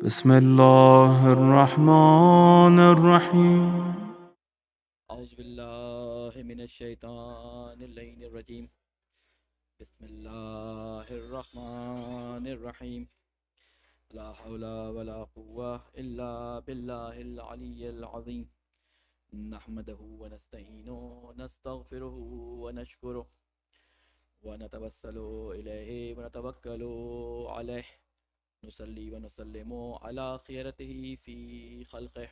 بسم الله الرحمن الرحيم. اعوذ باللہ من الشیطان اللعین الرجیم. بسم اللہ الرحمن الرحیم. لا حول ولا قوة الا باللہ العلی العظیم. نحمده ونستعینه ونستغفره ونشکره ونتوسل الیہ ونتوکل علیہ. نصلی ونسلم علی خیرته فی خلقہ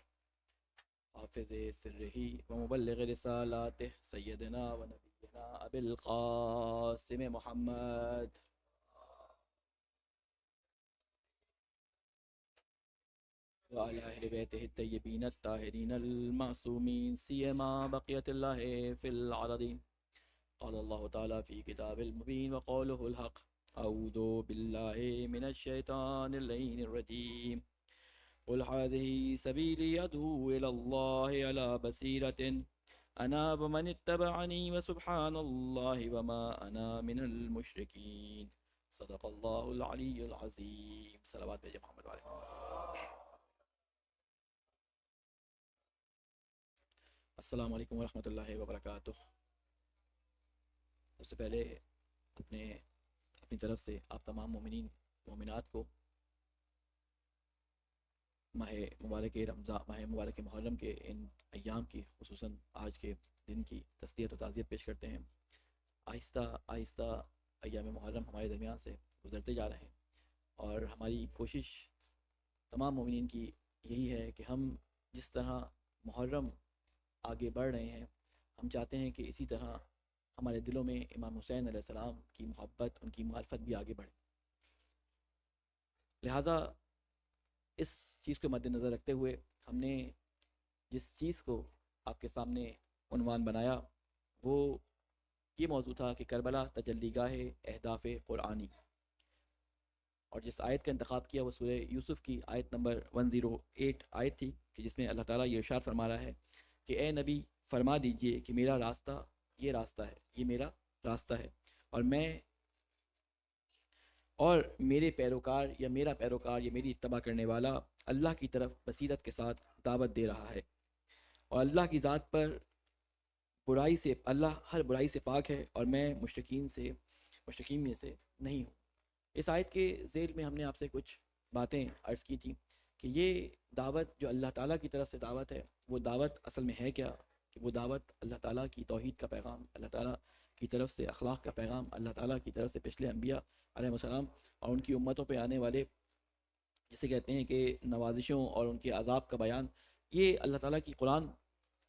حافظ سرہ ومبلغ رسالاتہ سیدنا و نبینا ابی القاسم محمد وعلی اہل بیتہ الطیبین الطاہرین المعصومین سیما بقیت اللہ فی العرضین. قال اللہ تعالی فی کتاب المبین وقولہ الحق. اعوذ باللہ من الشیطان اللعین الرجیم. قل هذه سبيلي أدعو إلى الله على بصيرة أنا ومن اتبعني وسبحان الله وما أنا من المشركين. صدق الله العلي العظيم. صلوات بھیجے محمد وعلى محمد. السلام علیکم ورحمۃ اللہ وبرکاتہ. سب سے پہلے اپنی طرف سے آپ تمام مومنین مومنات کو ماہ مبارک رمضان، ماہ مبارک محرم کے ان ایام کی، خصوصاً آج کے دن کی تسلیت و تعزیت پیش کرتے ہیں. آہستہ آہستہ ایام محرم ہمارے درمیان سے گزرتے جا رہے ہیں، اور ہماری کوشش تمام مومنین کی یہی ہے کہ ہم جس طرح محرم آگے بڑھ رہے ہیں، ہم چاہتے ہیں کہ اسی طرح ہمارے دلوں میں امام حسین علیہ السلام کی محبت، ان کی معرفت بھی آگے بڑھے. لہٰذا اس چیز کو مد نظر رکھتے ہوئے ہم نے جس چیز کو آپ کے سامنے عنوان بنایا وہ یہ موضوع تھا کہ کربلا تجلی گاہ اہداف قرآنی. اور جس آیت کا انتخاب کیا وہ سورہ یوسف کی آیت نمبر 108 آیت تھی، کہ جس میں اللہ تعالیٰ یہ ارشاد فرما رہا ہے کہ اے نبی فرما دیجئے کہ میرا راستہ یہ راستہ ہے، یہ میرا راستہ ہے، اور میرے پیروکار یا میرا پیروکار یا میری اتباع کرنے والا اللہ کی طرف بصیرت کے ساتھ دعوت دے رہا ہے، اور اللہ کی ذات پر برائی سے، اللہ ہر برائی سے پاک ہے، اور میں مشرکین میں سے نہیں ہوں. اس آیت کے ذیل میں ہم نے آپ سے کچھ باتیں عرض کی تھیں کہ یہ دعوت جو اللہ تعالیٰ کی طرف سے دعوت ہے، وہ دعوت اصل میں ہے کیا؟ کہ وہ دعوت اللہ تعالیٰ کی توحید کا پیغام، اللہ تعالیٰ کی طرف سے اخلاق کا پیغام، اللہ تعالیٰ کی طرف سے پچھلے انبیاء علیہ السلام اور ان کی امتوں پہ آنے والے جسے کہتے ہیں کہ نوازشوں اور ان کے عذاب کا بیان، یہ اللہ تعالیٰ کی قرآن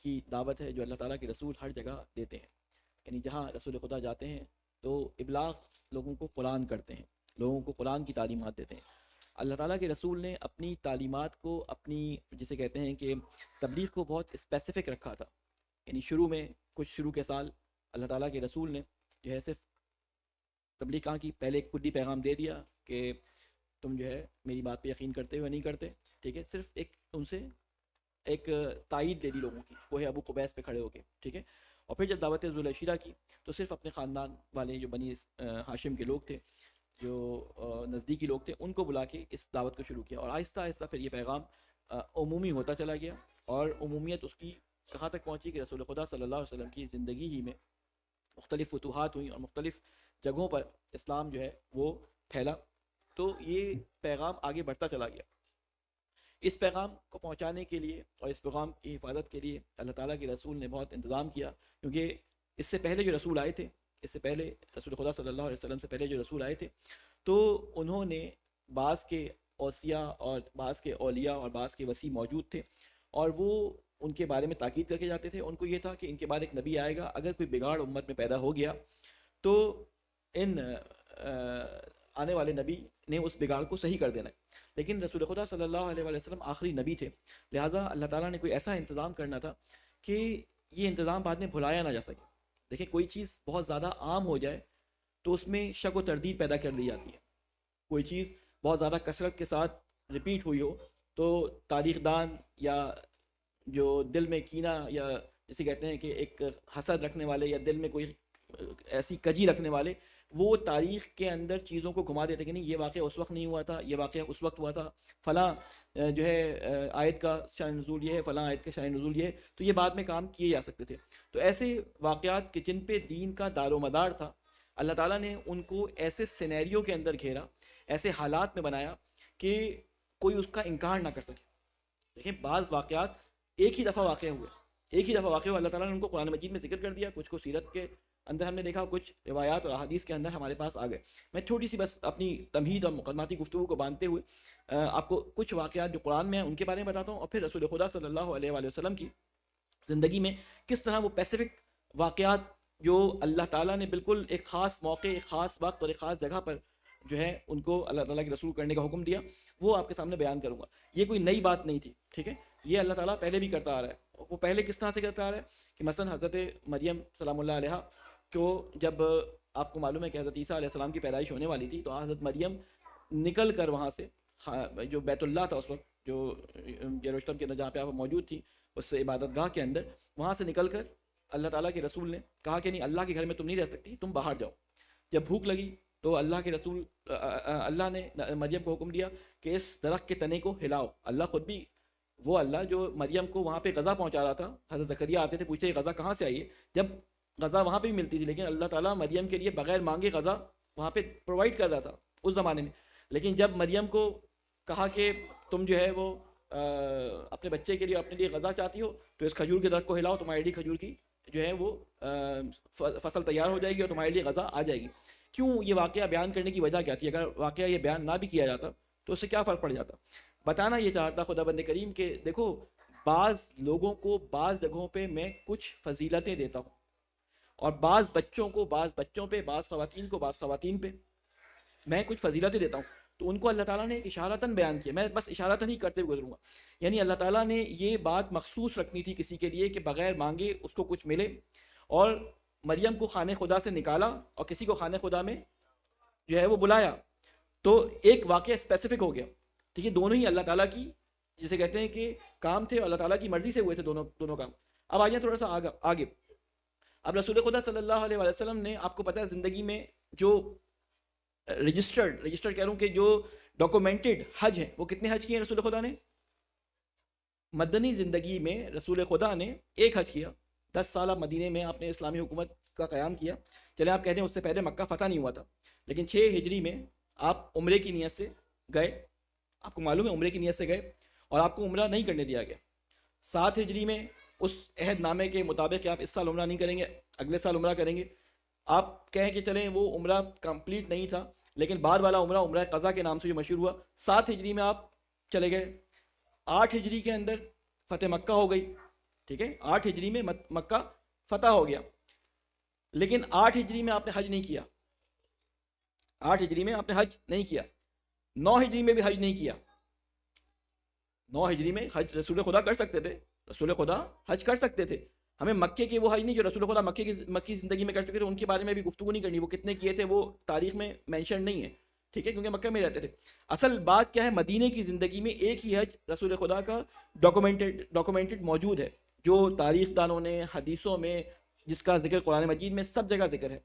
کی دعوت ہے جو اللہ تعالیٰ کے رسول ہر جگہ دیتے ہیں. یعنی جہاں رسول خدا جاتے ہیں تو ابلاغ، لوگوں کو قرآن کرتے ہیں، لوگوں کو قرآن کی تعلیمات دیتے ہیں. اللہ تعالیٰ کے رسول نے اپنی تعلیمات کو، اپنی جسے کہتے ہیں کہ تبلیغ کو بہت اسپیسیفک رکھا تھا. یعنی شروع کے سال اللہ تعالیٰ کے رسول نے جو ہے صرف تبلیغ کہاں کی، پہلے ایک کلی پیغام دے دیا کہ تم جو ہے میری بات پہ یقین کرتے ہوئے نہیں کرتے، ٹھیک ہے، صرف ان سے ایک تائید دے دی لوگوں کی، وہ ہے ابو قبیس پہ کھڑے ہو کے، ٹھیک ہے. اور پھر جب دعوت ذوالعشیرہ کی تو صرف اپنے خاندان والے جو بنی ہاشم کے لوگ تھے، جو نزدیکی لوگ تھے، ان کو بلا کے اس دعوت کو شروع کیا. اور آہستہ آہستہ پھر یہ پیغام عمومی ہوتا چلا گیا، اور عمومیت اس کی کہاں تک پہنچی کہ رسول خدا صلی اللہ علیہ وسلم کی زندگی ہی میں مختلف فتوحات ہوئیں اور مختلف جگہوں پر اسلام جو ہے وہ پھیلا. تو یہ پیغام آگے بڑھتا چلا گیا. اس پیغام کو پہنچانے کے لیے اور اس پیغام کی حفاظت کے لیے اللہ تعالیٰ کے رسول نے بہت انتظام کیا، کیونکہ اس سے پہلے جو رسول آئے تھے، اس سے پہلے رسول خدا صلی اللہ علیہ وسلم سے پہلے جو رسول آئے تھے، تو انہوں نے بعض کے اوصیاء اور بعض کے اولیاء اور بعض کے وسیع موجود تھے، اور وہ ان کے بارے میں تاکید کر کے جاتے تھے. ان کو یہ تھا کہ ان کے بعد ایک نبی آئے گا، اگر کوئی بگاڑ امت میں پیدا ہو گیا تو ان آنے والے نبی نے اس بگاڑ کو صحیح کر دینا ہے. لیکن رسول خدا صلی اللہ علیہ وسلم آخری نبی تھے، لہٰذا اللہ تعالیٰ نے کوئی ایسا انتظام کرنا تھا کہ یہ انتظام بعد میں بھلایا نہ جا سکے. دیکھیں، کوئی چیز بہت زیادہ عام ہو جائے تو اس میں شک و تردید پیدا کر دی جاتی ہے. کوئی چیز بہت زیادہ کثرت کے ساتھ ریپیٹ ہوئی ہو تو تاریخ دان یا جو دل میں کینہ یا جسے کہتے ہیں کہ ایک حسد رکھنے والے یا دل میں کوئی ایسی کجی رکھنے والے، وہ تاریخ کے اندر چیزوں کو گھما دیتے کہ نہیں یہ واقعہ اس وقت نہیں ہوا تھا، یہ واقعہ اس وقت ہوا تھا، فلاں جو ہے آیت کا شان نزول یہ ہے، فلاں آیت کا شان نزول یہ ہے، تو یہ بعد میں کام کیے جا سکتے تھے۔ تو ایسے واقعات کہ جن پہ دین کا دار و مدار تھا، اللہ تعالیٰ نے ان کو ایسے سینیریو کے اندر گھیرا، ایسے حالات میں بنایا کہ کوئی اس کا انکار نہ کر سکے۔ دیکھیں بعض واقعات ایک ہی دفعہ واقع ہوئے، ایک ہی دفعہ واقع ہوا، اللہ تعالیٰ نے ان کو قرآن مجید میں ذکر کر دیا، کچھ کو سیرت کے اندر ہم نے دیکھا، کچھ روایات اور احادیث کے اندر ہمارے پاس آ گئے۔ میں چھوٹی سی بس اپنی تمہید اور مقدماتی گفتگو کو باندھتے ہوئے آپ کو کچھ واقعات جو قرآن میں ہیں ان کے بارے میں بتاتا ہوں، اور پھر رسول خدا صلی اللہ علیہ وآلہ وسلم کی زندگی میں کس طرح وہ اسپیسیفک واقعات جو اللہ تعالیٰ نے بالکل ایک خاص موقع، ایک خاص وقت اور ایک خاص جگہ پر جو ہے ان کو اللہ تعالیٰ کے رسول کرنے کا حکم دیا، وہ آپ کے سامنے بیان کروں گا۔ یہ کوئی نئی بات نہیں تھی، ٹھیک ہے، یہ اللہ تعالیٰ پہلے بھی کرتا آ رہا ہے۔ وہ پہلے کس طرح سے کرتا آ رہا ہے کہ مثلا حضرت مریم سلام اللہ علیہ کو جب آپ کو معلوم ہے کہ حضرت عیسیٰ علیہ السلام کی پیدائش ہونے والی تھی، تو حضرت مریم نکل کر وہاں سے جو بیت اللہ تھا اس وقت، جو یروشلم کے اندر جہاں پہ آپ موجود تھی اس عبادت گاہ کے اندر، وہاں سے نکل کر اللہ تعالیٰ کے رسول نے کہا کہ نہیں، اللہ کے گھر میں تم نہیں رہ سکتی، تم باہر جاؤ۔ جب بھوک لگی تو اللہ کے رسول اللہ نے مریم کو حکم دیا کہ اس درخت کے تنے کو ہلاؤ۔ اللہ خود بھی وہ اللہ جو مریم کو وہاں پہ غذا پہنچا رہا تھا، حضرت زکریا آتے تھے پوچھتے یہ غذا کہاں سے آئی ہے، جب غذا وہاں پہ بھی ملتی تھی، لیکن اللہ تعالیٰ مریم کے لیے بغیر مانگے غذا وہاں پہ پرووائڈ کر رہا تھا اس زمانے میں۔ لیکن جب مریم کو کہا کہ تم جو ہے وہ اپنے بچے کے لیے اپنے لیے غذا چاہتی ہو تو اس کھجور کے درخت کو ہلاؤ، تمہارے لیے کھجور کی جو ہے وہ فصل تیار ہو جائے گی اور تمہارے لیے غذا آ جائے گی۔ کیوں یہ واقعہ بیان کرنے کی وجہ کیا تھی؟ اگر واقعہ یہ بیان نہ بھی کیا جاتا تو اس سے کیا فرق پڑ جاتا؟ بتانا یہ چاہتا خدا بند کریم کہ دیکھو بعض لوگوں کو بعض جگہوں پہ میں کچھ فضیلتیں دیتا ہوں، اور بعض بچوں کو بعض بچوں پہ، بعض خواتین کو بعض خواتین پہ میں کچھ فضیلتیں دیتا ہوں، تو ان کو اللہ تعالیٰ نے ایک اشارتاً بیان کیا۔ میں بس اشارتاً ہی کرتے ہوئے گزروں گا، یعنی اللہ تعالیٰ نے یہ بات مخصوص رکھنی تھی کسی کے لیے کہ بغیر مانگے اس کو کچھ ملے، اور مریم کو خانہ خدا سے نکالا اور کسی کو خانہ خدا میں جو ہے وہ بلایا، تو ایک واقعہ اسپیسیفک ہو گیا، ٹھیک ہے، دونوں ہی اللہ تعالیٰ کی جسے کہتے ہیں کہ کام تھے، اللہ تعالیٰ کی مرضی سے ہوئے تھے دونوں کام۔ اب آئیے تھوڑا سا آگے۔ اب رسول خدا صلی اللہ علیہ وسلم نے، آپ کو پتہ ہے زندگی میں جو رجسٹرڈ کہہ رہا ہوں کہ جو ڈاکومنٹڈ حج ہیں، وہ کتنے حج کیے ہیں رسول خدا نے؟ مدنی زندگی میں رسول خدا نے ایک حج کیا، 10 سالہ مدینے میں آپ نے اسلامی حکومت کا قیام کیا۔ چلیں آپ کہتے ہیں اس سے پہلے مکہ فتح نہیں ہوا تھا، لیکن 6 ہجری میں آپ عمرے کی نیت سے گئے، آپ کو معلوم ہے عمرے کی نیت سے گئے اور آپ کو عمرہ نہیں کرنے دیا گیا۔ 7 ہجری میں اس عہد نامے کے مطابق کہ آپ اس سال عمرہ نہیں کریں گے، اگلے سال عمرہ کریں گے، آپ کہیں کہ چلیں وہ عمرہ کمپلیٹ نہیں تھا، لیکن بعد والا عمرہ قضا کے نام سے جو مشہور ہوا، 7 ہجری میں آپ چلے گئے۔ 8 ہجری کے اندر فتح مکہ ہو گئی، ٹھیک ہے، 8 ہجری میں مکہ فتح ہو گیا، لیکن 8 ہجری میں آپ نے حج نہیں کیا، 8 ہجری میں آپ نے حج نہیں کیا، 9 ہجری میں بھی حج نہیں کیا۔ 9 ہجری میں حج رسول خدا کر سکتے تھے، رسول خدا حج کر سکتے تھے، ہمیں مکے کے وہ حج نہیں جو رسول خدا مکی زندگی میں کر چکے تھے ان کے بارے میں بھی گفتگو نہیں کرنی، وہ کتنے کیے تھے وہ تاریخ میں مینشن نہیں ہے، ٹھیک ہے، کیونکہ مکہ میں رہتے تھے۔ اصل بات کیا ہے، مدینے کی زندگی میں ایک ہی حج رسول خدا کا ڈاکومنٹڈ موجود ہے، جو تاریخ دانوں نے حدیثوں میں، جس کا ذکر قرآن مجید میں سب جگہ ذکر ہے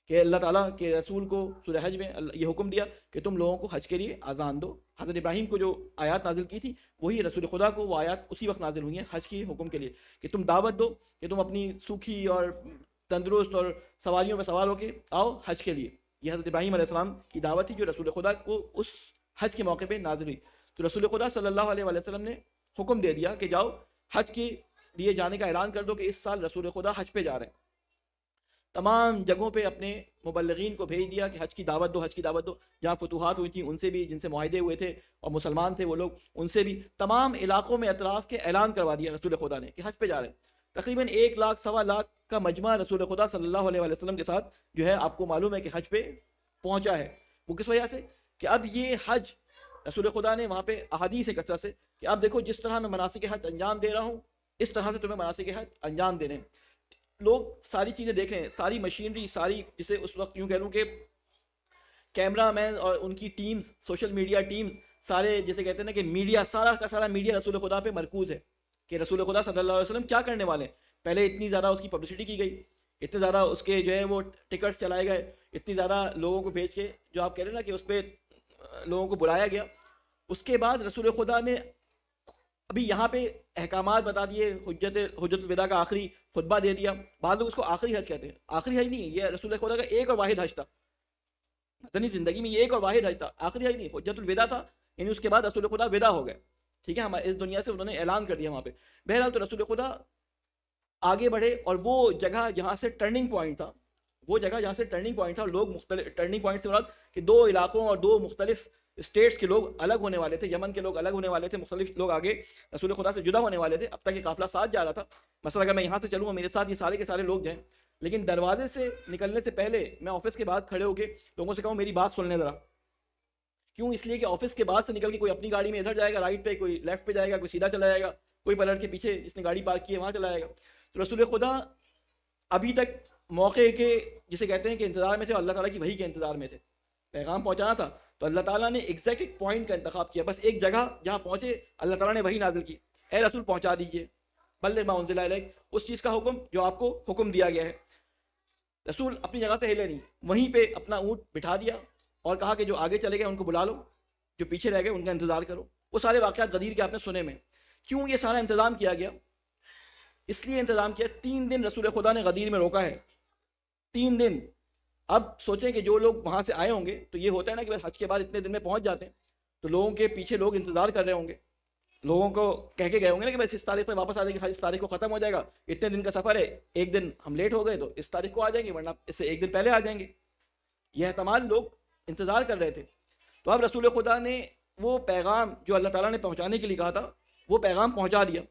کہ اللہ تعالیٰ کے رسول کو سورہ حج میں یہ حکم دیا کہ تم لوگوں کو حج کے لیے اذان دو۔ حضرت ابراہیم کو جو آیات نازل کی تھی وہی رسول خدا کو وہ آیات اسی وقت نازل ہوئی ہیں حج کے حکم کے لیے، کہ تم دعوت دو کہ تم اپنی سوکھی اور تندرست اور سواریوں پہ سوار ہو کے آؤ حج کے لیے۔ یہ حضرت ابراہیم علیہ السلام کی دعوت تھی جو رسول خدا کو اس حج کے موقع پہ نازل ہوئی۔ تو رسول خدا صلی اللہ علیہ وسلم نے حکم دے دیا کہ جاؤ حج کے لیے جانے کا اعلان کر دو کہ اس سال رسول خدا حج پہ جا رہے ہیں۔ تمام جگہوں پہ اپنے مبلغین کو بھیج دیا کہ حج کی دعوت دو، حج کی دعوت دو۔ جہاں فتوحات ہوئی تھیں ان سے بھی، جن سے معاہدے ہوئے تھے اور مسلمان تھے وہ لوگ، ان سے بھی، تمام علاقوں میں اطراف کے اعلان کروا دیا رسول خدا نے کہ حج پہ جا رہے ہیں۔ تقریباً 1 لاکھ سوا لاکھ کا مجمع رسول خدا صلی اللہ علیہ وسلم کے ساتھ جو ہے آپ کو معلوم ہے کہ حج پہ پہنچا ہے۔ وہ کس وجہ سے کہ اب یہ حج رسول خدا نے وہاں پہ احادیث کثرت سے کہ اب دیکھو جس طرح میں مناسک حج انجام دے رہا ہوں اس طرح سے تمہیں مناسک حج انجام دینے ہیں۔ لوگ ساری چیزیں دیکھ رہے ہیں، ساری مشینری، ساری جسے اس وقت یوں کہہ لوں کہ کیمرہ مین اور ان کی ٹیمز، سوشل میڈیا ٹیمز، سارے جسے کہتے ہیں نا کہ میڈیا، سارا کا سارا میڈیا رسول خدا پہ مرکوز ہے کہ رسول خدا صلی اللہ علیہ وسلم کیا کرنے والے ہیں۔ پہلے اتنی زیادہ اس کی پبلسٹی کی گئی، اتنے زیادہ اس کے جو ہے وہ ٹکٹس چلائے گئے، اتنی زیادہ لوگوں کو بھیج کے، جو آپ کہہ رہے ہیں نا کہ اس پہ لوگوں کو بلایا گیا. اس کے بعد رسول خدا نے ابھی یہاں پہ احکامات بتا دیے، حجت الوداع کا آخری خطبہ دے دیا. بعض لوگ اس کو آخری حج کہتے ہیں. آخری حج نہیں، یہ رسول خدا کا ایک اور واحد حج تھا مدنی زندگی میں. یہ ایک اور واحد حج تھا، آخری حج نہیں. حجت الوداع تھا، یعنی اس کے بعد رسول خدا ودا ہو گئے. ٹھیک ہے، ہمارے اس دنیا سے انہوں نے اعلان کر دیا وہاں پہ. بہرحال تو رسول خدا آگے بڑھے، اور وہ جگہ جہاں سے ٹرننگ پوائنٹ تھا، وہ جگہ جہاں سے ٹرننگ پوائنٹ تھا، لوگ مختلف ٹرننگ پوائنٹ سے مراد کہ دو علاقوں اور دو مختلف اسٹیٹس کے لوگ الگ ہونے والے تھے. یمن کے لوگ الگ ہونے والے تھے، مختلف لوگ آگے رسول خدا سے جدا ہونے والے تھے. اب تک یہ قافلہ ساتھ جا رہا تھا. مثلا اگر میں یہاں سے چلوں اور میرے ساتھ یہ سارے کے سارے لوگ جائیں، لیکن دروازے سے نکلنے سے پہلے میں آفس کے بعد کھڑے ہو کے لوگوں سے کہوں میری بات سن لیں ذرا. کیوں؟ اس لیے کہ آفس کے بعد سے نکل کے کوئی اپنی گاڑی میں ادھر جائے گا رائٹ پہ، کوئی لیفٹ پہ جائے گا، کوئی سیدھا چلا جائے گا، کوئی پلٹ کے پیچھے جس نے گاڑی پارک کی ہے وہاں چلا جائے گا. تو رسول خدا ابھی تک موقع کے جسے کہتے ہیں کہ انتظار میں تھے، اور اللہ تعالیٰ کی وحی کے انتظار میں تھے. پیغام پہنچانا تھا تو اللہ تعالیٰ نے ایگزیکٹ ایک پوائنٹ کا انتخاب کیا، بس ایک جگہ جہاں پہنچے اللہ تعالیٰ نے وحی نازل کی. اے رسول پہنچا دیجئے، بلغ ما انزل الیک، اس چیز کا حکم جو آپ کو حکم دیا گیا ہے. رسول اپنی جگہ سے ہلے نہیں، وہیں پہ اپنا اونٹ بٹھا دیا اور کہا کہ جو آگے چلے گئے ان کو بلا لو، جو پیچھے رہ گئے ان کا انتظار کرو. وہ سارے واقعات غدیر کے آپ نے سنے میں. کیوں یہ سارا انتظام کیا گیا؟ اس لیے انتظام کیا، 3 دن رسول خدا نے غدیر میں روکا ہے. 3 دن. اب سوچیں کہ جو لوگ وہاں سے آئے ہوں گے، تو یہ ہوتا ہے نا کہ حج کے بعد اتنے دن میں پہنچ جاتے ہیں، تو لوگوں کے پیچھے لوگ انتظار کر رہے ہوں گے، لوگوں کو کہہ کے گئے ہوں گے نا کہ بس اس تاریخ پہ واپس آ جائیں گے، حج اس تاریخ کو ختم ہو جائے گا، اتنے دن کا سفر ہے، ایک دن ہم لیٹ ہو گئے تو اس تاریخ کو آ جائیں گے، ورنہ اس سے ایک دن پہلے آ جائیں گے. یہ احتمال لوگ انتظار کر رہے تھے. تو اب رسول خدا نے وہ پیغام جو اللہ تعالیٰ نے پہنچانے کے لیے کہا تھا، وہ پیغام پہنچا دیا.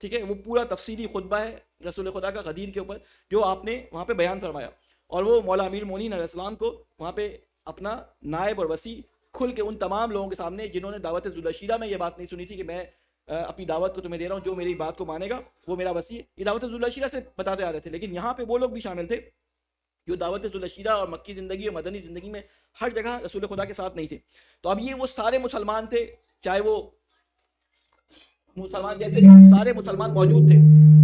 ٹھیک ہے، وہ پورا تفصیلی خطبہ ہے رسول خدا کا غدیر کے اوپر جو آپ نے وہاں پہ بیان فرمایا. اور وہ مولا امیر المومنین علیہ السلام کو وہاں پہ اپنا نائب اور وسیع کھل کے ان تمام لوگوں کے سامنے جنہوں نے دعوت ذوالعشیرہ میں یہ بات نہیں سنی تھی کہ میں اپنی دعوت کو تمہیں دے رہا ہوں، جو میری بات کو مانے گا وہ میرا وسیع. یہ دعوت ذوالعشیرہ سے بتاتے آ رہے تھے، لیکن یہاں پہ وہ لوگ بھی شامل تھے جو دعوت ذوالعشیرہ اور مکی زندگی اور مدنی زندگی میں ہر جگہ رسول خدا کے ساتھ نہیں تھے. تو اب یہ وہ سارے مسلمان تھے، چاہے وہ مسلمان جیسے سارے مسلمان موجود تھے.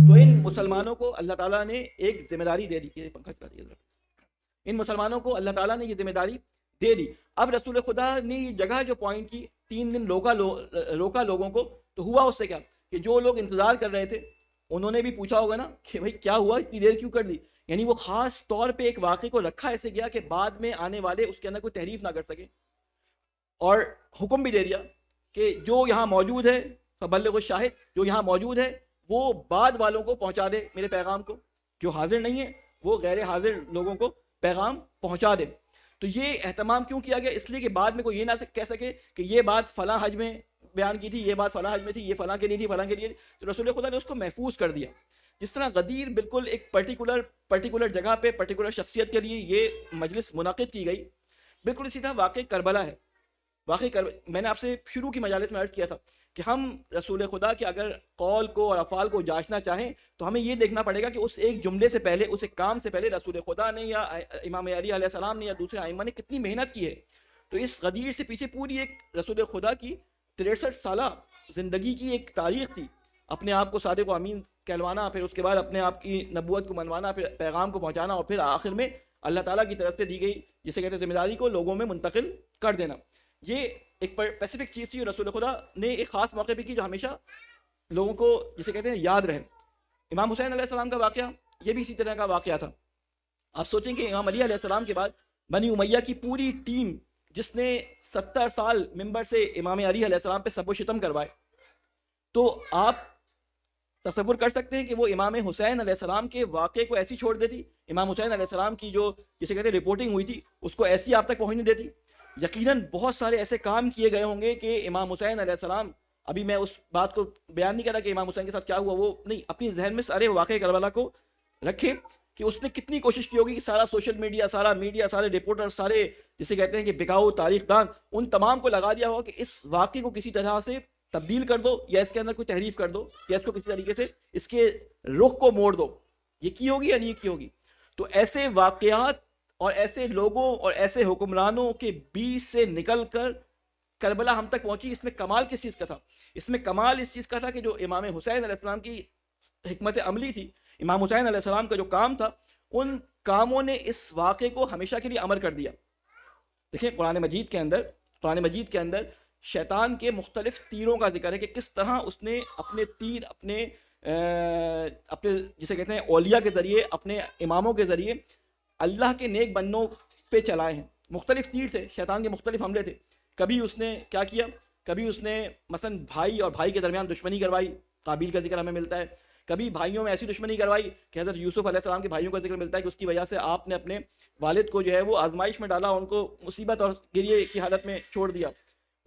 تو ان مسلمانوں کو اللہ تعالیٰ نے ایک ذمہ داری دے دی. یہ پنکھا چلا دیجیے ذرا. ان مسلمانوں کو اللہ تعالیٰ نے یہ ذمہ داری دے دی. اب رسول خدا نے یہ جگہ جو پوائنٹ کی، 3 دن روکا لوگوں کو. تو ہوا اس سے کیا کہ جو لوگ انتظار کر رہے تھے انہوں نے بھی پوچھا ہوگا نا کہ بھائی کیا ہوا، اتنی دیر کیوں کر دی. یعنی وہ خاص طور پہ ایک واقعے کو رکھا ایسے گیا کہ بعد میں آنے والے اس کے اندر کوئی تحریف نہ کر سکے، اور حکم بھی دے دیا کہ جو یہاں موجود ہے فبلغ الشاہد، جو یہاں موجود ہے وہ بعد والوں کو پہنچا دے میرے پیغام کو، جو حاضر نہیں ہے وہ غیر حاضر لوگوں کو پیغام پہنچا دے. تو یہ اہتمام کیوں کیا گیا؟ اس لیے کہ بعد میں کوئی یہ نہ کہہ سکے کہ یہ بات فلاں حج میں بیان کی تھی، یہ بات فلاں حج میں تھی، یہ فلاں کے نہیں تھی، فلاں کے لیے. تو رسول خدا نے اس کو محفوظ کر دیا. جس طرح غدیر بالکل ایک پرٹیکولر جگہ پہ پرٹیکولر شخصیت کے لیے یہ مجلس منعقد کی گئی، بالکل اسی طرح واقع کربلا ہے. میں نے آپ سے شروع کی مجالس میں عرض کیا تھا کہ ہم رسول خدا کے اگر قول کو اور افعال کو جانچنا چاہیں تو ہمیں یہ دیکھنا پڑے گا کہ اس ایک جملے سے پہلے، اس ایک کام سے پہلے رسول خدا نے یا امام علی علیہ السلام نے یا دوسرے ائمہ نے کتنی محنت کی ہے. تو اس غدیر سے پیچھے پوری ایک رسول خدا کی 63 سالہ زندگی کی ایک تاریخ تھی. اپنے آپ کو صادق و امین کہلوانا، پھر اس کے بعد اپنے آپ کی نبوت کو منوانا، پھر پیغام کو پہنچانا، اور پھر آخر میں اللہ تعالیٰ کی طرف سے دی گئی جسے کہتے ہیں ذمہ داری کو لوگوں میں منتقل کر دینا. یہ ایک اسپیسیفک چیز تھی، رسول خدا نے ایک خاص موقع پہ کی جو ہمیشہ لوگوں کو جسے کہتے ہیں یاد رہے. امام حسین علیہ السلام کا واقعہ یہ بھی اسی طرح کا واقعہ تھا. آپ سوچیں کہ امام علی علیہ السلام کے بعد بنی امیہ کی پوری ٹیم جس نے 70 سال منبر سے امام علی علیہ السلام پہ سب و شتم کروائے، تو آپ تصور کر سکتے ہیں کہ وہ امام حسین علیہ السلام کے واقعے کو ایسی چھوڑ دیتی، امام حسین علیہ السلام کی جو جسے کہتے ہیں رپورٹنگ ہوئی تھی اس کو ایسی آپ تک پہنچنے دیتی. یقیناً بہت سارے ایسے کام کیے گئے ہوں گے کہ امام حسین علیہ السلام، ابھی میں اس بات کو بیان نہیں کر رہا کہ امام حسین کے ساتھ کیا ہوا، وہ نہیں، اپنی ذہن میں سارے واقعے کربلا کو رکھیں کہ اس نے کتنی کوشش کی ہوگی کہ سارا سوشل میڈیا، سارے رپورٹر، سارے جسے کہتے ہیں کہ بکاؤ تاریخ دان، ان تمام کو لگا دیا ہوگا کہ اس واقعے کو کسی طرح سے تبدیل کر دو، یا اس کے اندر کوئی تحریف کر دو، یا اس کو کسی طریقے سے اس کے رخ کو موڑ دو. یہ کی ہوگی یا نہیں کی ہوگی؟ تو ایسے واقعات اور ایسے لوگوں اور ایسے حکمرانوں کے بیچ سے نکل کر کربلا ہم تک پہنچی. اس میں کمال کس چیز کا تھا؟ اس میں کمال اس چیز کا تھا کہ جو امام حسین علیہ السلام کی حکمت عملی تھی، امام حسین علیہ السلام کا جو کام تھا، ان کاموں نے اس واقعے کو ہمیشہ کے لیے امر کر دیا. دیکھیں قرآن مجید کے اندر شیطان کے مختلف تیروں کا ذکر ہے کہ کس طرح اس نے اپنے تیر اپنے جسے کہتے ہیں اولیاء کے ذریعے، اپنے اماموں کے ذریعے اللہ کے نیک بندوں پہ چلائے ہیں. مختلف تیر تھے، شیطان کے مختلف حملے تھے. کبھی اس نے کیا کیا، کبھی اس نے مثلا بھائی اور بھائی کے درمیان دشمنی کروائی، قابیل کا ذکر ہمیں ملتا ہے. کبھی بھائیوں میں ایسی دشمنی کروائی کہ حضرت یوسف علیہ السلام کے بھائیوں کا ذکر ملتا ہے کہ اس کی وجہ سے آپ نے اپنے والد کو جو ہے وہ آزمائش میں ڈالا، ان کو مصیبت اور گریے کی حالت میں چھوڑ دیا.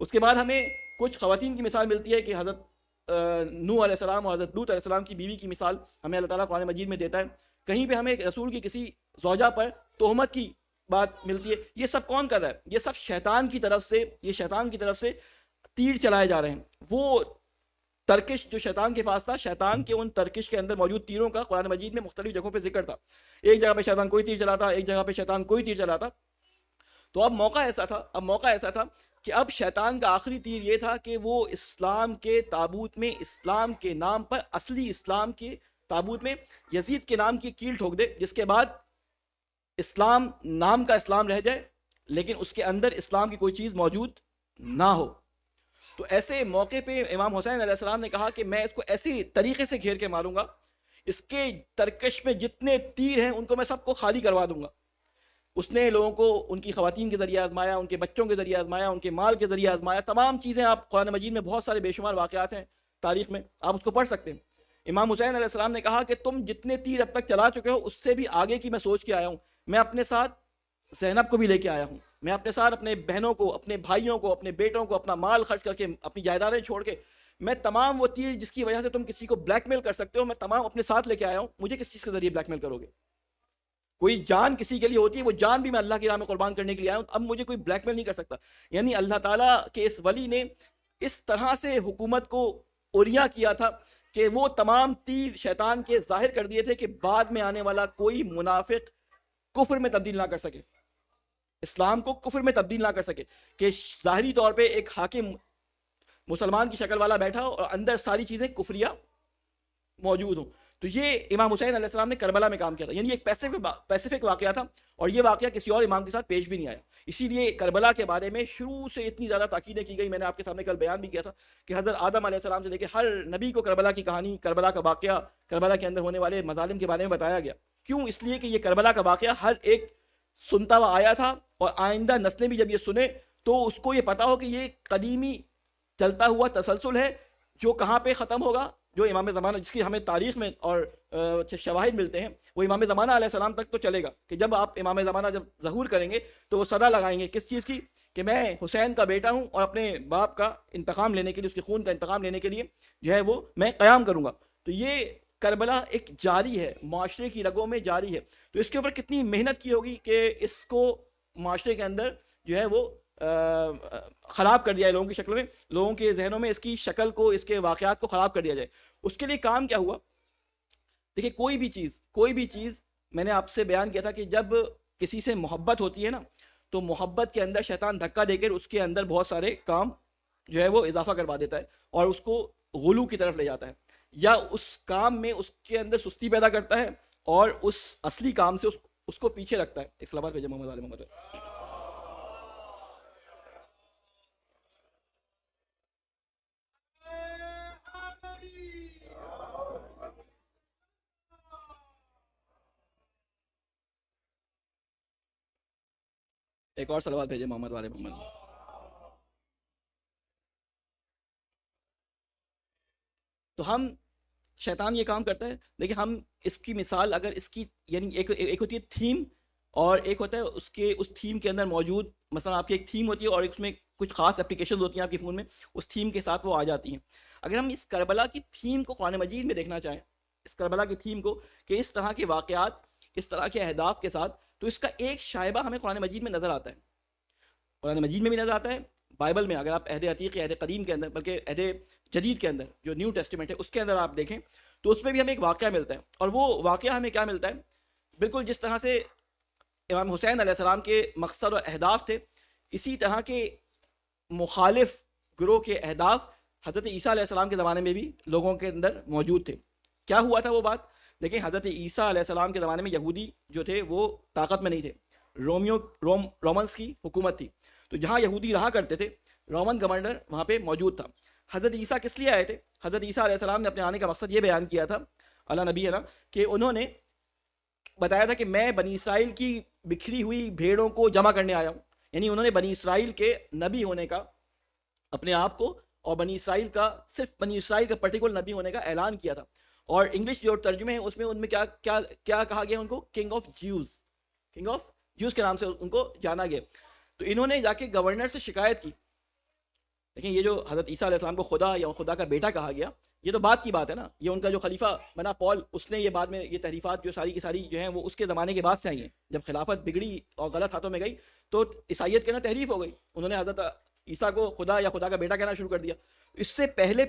اس کے بعد ہمیں کچھ خواتین کی مثال ملتی ہے کہ حضرت نوح علیہ السلام اور حضرت لوط علیہ السلام کی بیوی کی مثال ہمیں اللہ تعالیٰ قرآن مجید میں دیتا ہے. کہیں پہ ہمیں رسول کی کسی زوجہ پر تہمت کی بات ملتی ہے. یہ سب کون کر رہا ہے؟ یہ سب شیطان کی طرف سے تیر چلائے جا رہے ہیں. وہ ترکش جو شیطان کے پاس تھا، شیطان کے ان ترکش کے اندر موجود تیروں کا قرآن مجید میں مختلف جگہوں پہ ذکر تھا. ایک جگہ پہ شیطان کوئی تیر چلاتا، ایک جگہ پہ شیطان کوئی تیر چلاتا. تو اب موقع ایسا تھا کہ اب شیطان کا آخری تیر یہ تھا کہ وہ اسلام کے تابوت میں، اسلام کے نام پر، اصلی اسلام کے تابوت میں یزید کے نام کی کیل ٹھوک دے، جس کے بعد اسلام نام کا اسلام رہ جائے لیکن اس کے اندر اسلام کی کوئی چیز موجود نہ ہو. تو ایسے موقع پہ امام حسین علیہ السلام نے کہا کہ میں اس کو ایسی طریقے سے گھیر کے ماروں گا، اس کے ترکش میں جتنے تیر ہیں ان کو میں سب کو خالی کروا دوں گا. اس نے لوگوں کو ان کی خواتین کے ذریعے آزمایا، ان کے بچوں کے ذریعے آزمایا، ان کے مال کے ذریعے آزمایا. تمام چیزیں آپ قرآن مجید میں بہت سارے بے شمار واقعات ہیں تاریخ میں، آپ اس کو پڑھ سکتے ہیں. امام حسین علیہ السلام نے کہا کہ تم جتنے تیر اب تک چلا چکے ہو اس سے بھی آگے کی میں سوچ کے آیا ہوں. میں اپنے ساتھ زینب کو بھی لے کے آیا ہوں، میں اپنے ساتھ اپنے بہنوں کو، اپنے بھائیوں کو، اپنے بیٹوں کو، اپنا مال خرچ کر کے، اپنی جائیدادیں چھوڑ کے، میں تمام وہ تیر جس کی وجہ سے تم کسی کو بلیک میل کر سکتے ہو میں تمام اپنے ساتھ لے کے آیا ہوں. مجھے کس چیز کے ذریعے بلیک میل کرو گے؟ کوئی جان کسی کے لیے ہوتی ہے، وہ جان بھی میں اللہ کی راہ میں قربان کرنے کے لیے آیا ہوں. اب مجھے کوئی بلیک میل نہیں کر سکتا. یعنی اللہ تعالیٰ کے اس ولی نے اس طرح سے حکومت کو اوریا کیا تھا کہ وہ تمام تیر شیطان کے ظاہر کر دیے تھے کہ بعد میں آنے والا کوئی منافق کفر میں تبدیل نہ کر سکے، اسلام کو کفر میں تبدیل نہ کر سکے. کہ ظاہری طور پہ ایک حاکم مسلمان کی شکل والا بیٹھا ہو اور اندر ساری چیزیں کفریہ موجود ہوں. تو یہ امام حسین علیہ السلام نے کربلا میں کام کیا تھا. یعنی ایک پیسیفک واقعہ تھا اور یہ واقعہ کسی اور امام کے ساتھ پیش بھی نہیں آیا. اسی لیے کربلا کے بارے میں شروع سے اتنی زیادہ تاکیدیں کی گئی. میں نے آپ کے سامنے کل بیان بھی کیا تھا کہ حضرت آدم علیہ السلام سے لے کے ہر نبی کو کربلا کی کہانی، کربلا کا واقعہ، کربلا کے اندر ہونے والے مظالم کے بارے میں بتایا گیا. کیوں؟ اس لیے کہ یہ کربلا کا واقعہ ہر ایک سنتا ہوا آیا تھا اور آئندہ نسلیں بھی جب یہ سنے تو اس کو یہ پتا ہو کہ یہ قدیمی چلتا ہوا تسلسل ہے جو کہاں پہ ختم ہوگا. جو امام زمانہ جس کی ہمیں تاریخ میں اور شواہد ملتے ہیں وہ امام زمانہ علیہ السلام تک تو چلے گا کہ جب آپ امام زمانہ جب ظہور کریں گے تو وہ صدا لگائیں گے کس چیز کی؟ کہ میں حسین کا بیٹا ہوں اور اپنے باپ کا انتقام لینے کے لیے، اس کے خون کا انتقام لینے کے لیے جو ہے وہ میں قیام کروں گا. تو یہ کربلا ایک جاری ہے، معاشرے کی رگوں میں جاری ہے. تو اس کے اوپر کتنی محنت کی ہوگی کہ اس کو معاشرے کے اندر جو ہے وہ خراب کر دیا ہے، لوگوں کی شکل میں، لوگوں کے ذہنوں میں اس کی شکل کو، اس کے واقعات کو خراب کر دیا جائے. اس کے لیے کام کیا ہوا؟ دیکھیں کوئی بھی چیز میں نے آپ سے بیان کیا تھا کہ جب کسی سے محبت ہوتی ہے نا تو محبت کے اندر شیطان دھکا دے کر اس کے اندر بہت سارے کام جو ہے وہ اضافہ کروا دیتا ہے اور اس کو غلو کی طرف لے جاتا ہے، یا اس کام میں اس کے اندر سستی پیدا کرتا ہے اور اس اصلی کام سے اس کو پیچھے رکھتا ہے. ایک سلامات بھیجے محمد علی محمد. ایک اور صلوات بھیجے محمد والے محمد. تو ہم شیطان یہ کام کرتا ہے. دیکھیں ہم اس کی مثال اگر اس کی یعنی ایک ہوتی ہے تھیم اور ایک ہوتا ہے اس تھیم کے اندر موجود، مثلا آپ کی ایک تھیم ہوتی ہے اور اس میں کچھ خاص اپلیکیشنز ہوتی ہیں آپ کے فون میں، اس تھیم کے ساتھ وہ آ جاتی ہیں. اگر ہم اس کربلا کی تھیم کو قرآن مجید میں دیکھنا چاہیں، اس کربلا کی تھیم کو کہ اس طرح کے واقعات، اس طرح کے اہداف کے ساتھ، تو اس کا ایک شائبہ ہمیں قرآن مجید میں نظر آتا ہے. قرآن مجید میں بھی نظر آتا ہے، بائبل میں اگر آپ عہد عتیق یا عہد قدیم کے اندر، بلکہ عہد جدید کے اندر جو نیو ٹیسٹیمنٹ ہے اس کے اندر آپ دیکھیں تو اس میں بھی ہمیں ایک واقعہ ملتا ہے. اور وہ واقعہ ہمیں کیا ملتا ہے؟ بالکل جس طرح سے امام حسین علیہ السلام کے مقصد اور اہداف تھے، اسی طرح کے مخالف گروہ کے اہداف حضرت عیسیٰ علیہ السلام کے زمانے میں بھی لوگوں کے اندر موجود تھے. کیا ہوا تھا وہ بات؟ لیکن حضرت عیسیٰ علیہ السلام کے زمانے میں یہودی جو تھے وہ طاقت میں نہیں تھے، رومنس کی حکومت تھی، تو جہاں یہودی رہا کرتے تھے رومن گورنر وہاں پہ موجود تھا۔ حضرت عیسیٰ کس لیے آئے تھے؟ حضرت عیسیٰ علیہ السلام نے اپنے آنے کا مقصد یہ بیان کیا تھا، اللہ نبی ہے نا، کہ انہوں نے بتایا تھا کہ میں بنی اسرائیل کی بکھری ہوئی بھیڑوں کو جمع کرنے آیا ہوں، یعنی انہوں نے بنی اسرائیل کے نبی ہونے کا اپنے آپ کو اور بنی اسرائیل کا صرف بنی اسرائیل کا پرٹیکولر نبی ہونے کا اعلان کیا تھا۔ اور انگلش جو ترجمے ہیں اس میں ان میں کیا کیا کیا کہا گیا ان کو؟ کنگ آف جیوز کے نام سے ان کو جانا گیا۔ تو انہوں نے جا کے گورنر سے شکایت کی، لیکن یہ جو حضرت عیسیٰ علیہ السلام کو خدا یا خدا کا بیٹا کہا گیا، یہ تو بعد کی بات ہے نا، یہ ان کا جو خلیفہ بنا پال، اس نے یہ بعد میں یہ تحریفات جو ساری کی ساری جو ہیں وہ اس کے زمانے کے بعد سے آئی ہیں۔ جب خلافت بگڑی اور غلط ہاتھوں میں گئی تو عیسائیت کے نا تحریف ہو گئی، انہوں نے حضرت عیسیٰ کو خدا یا خدا کا بیٹا کہنا شروع کر دیا۔ اس سے پہلے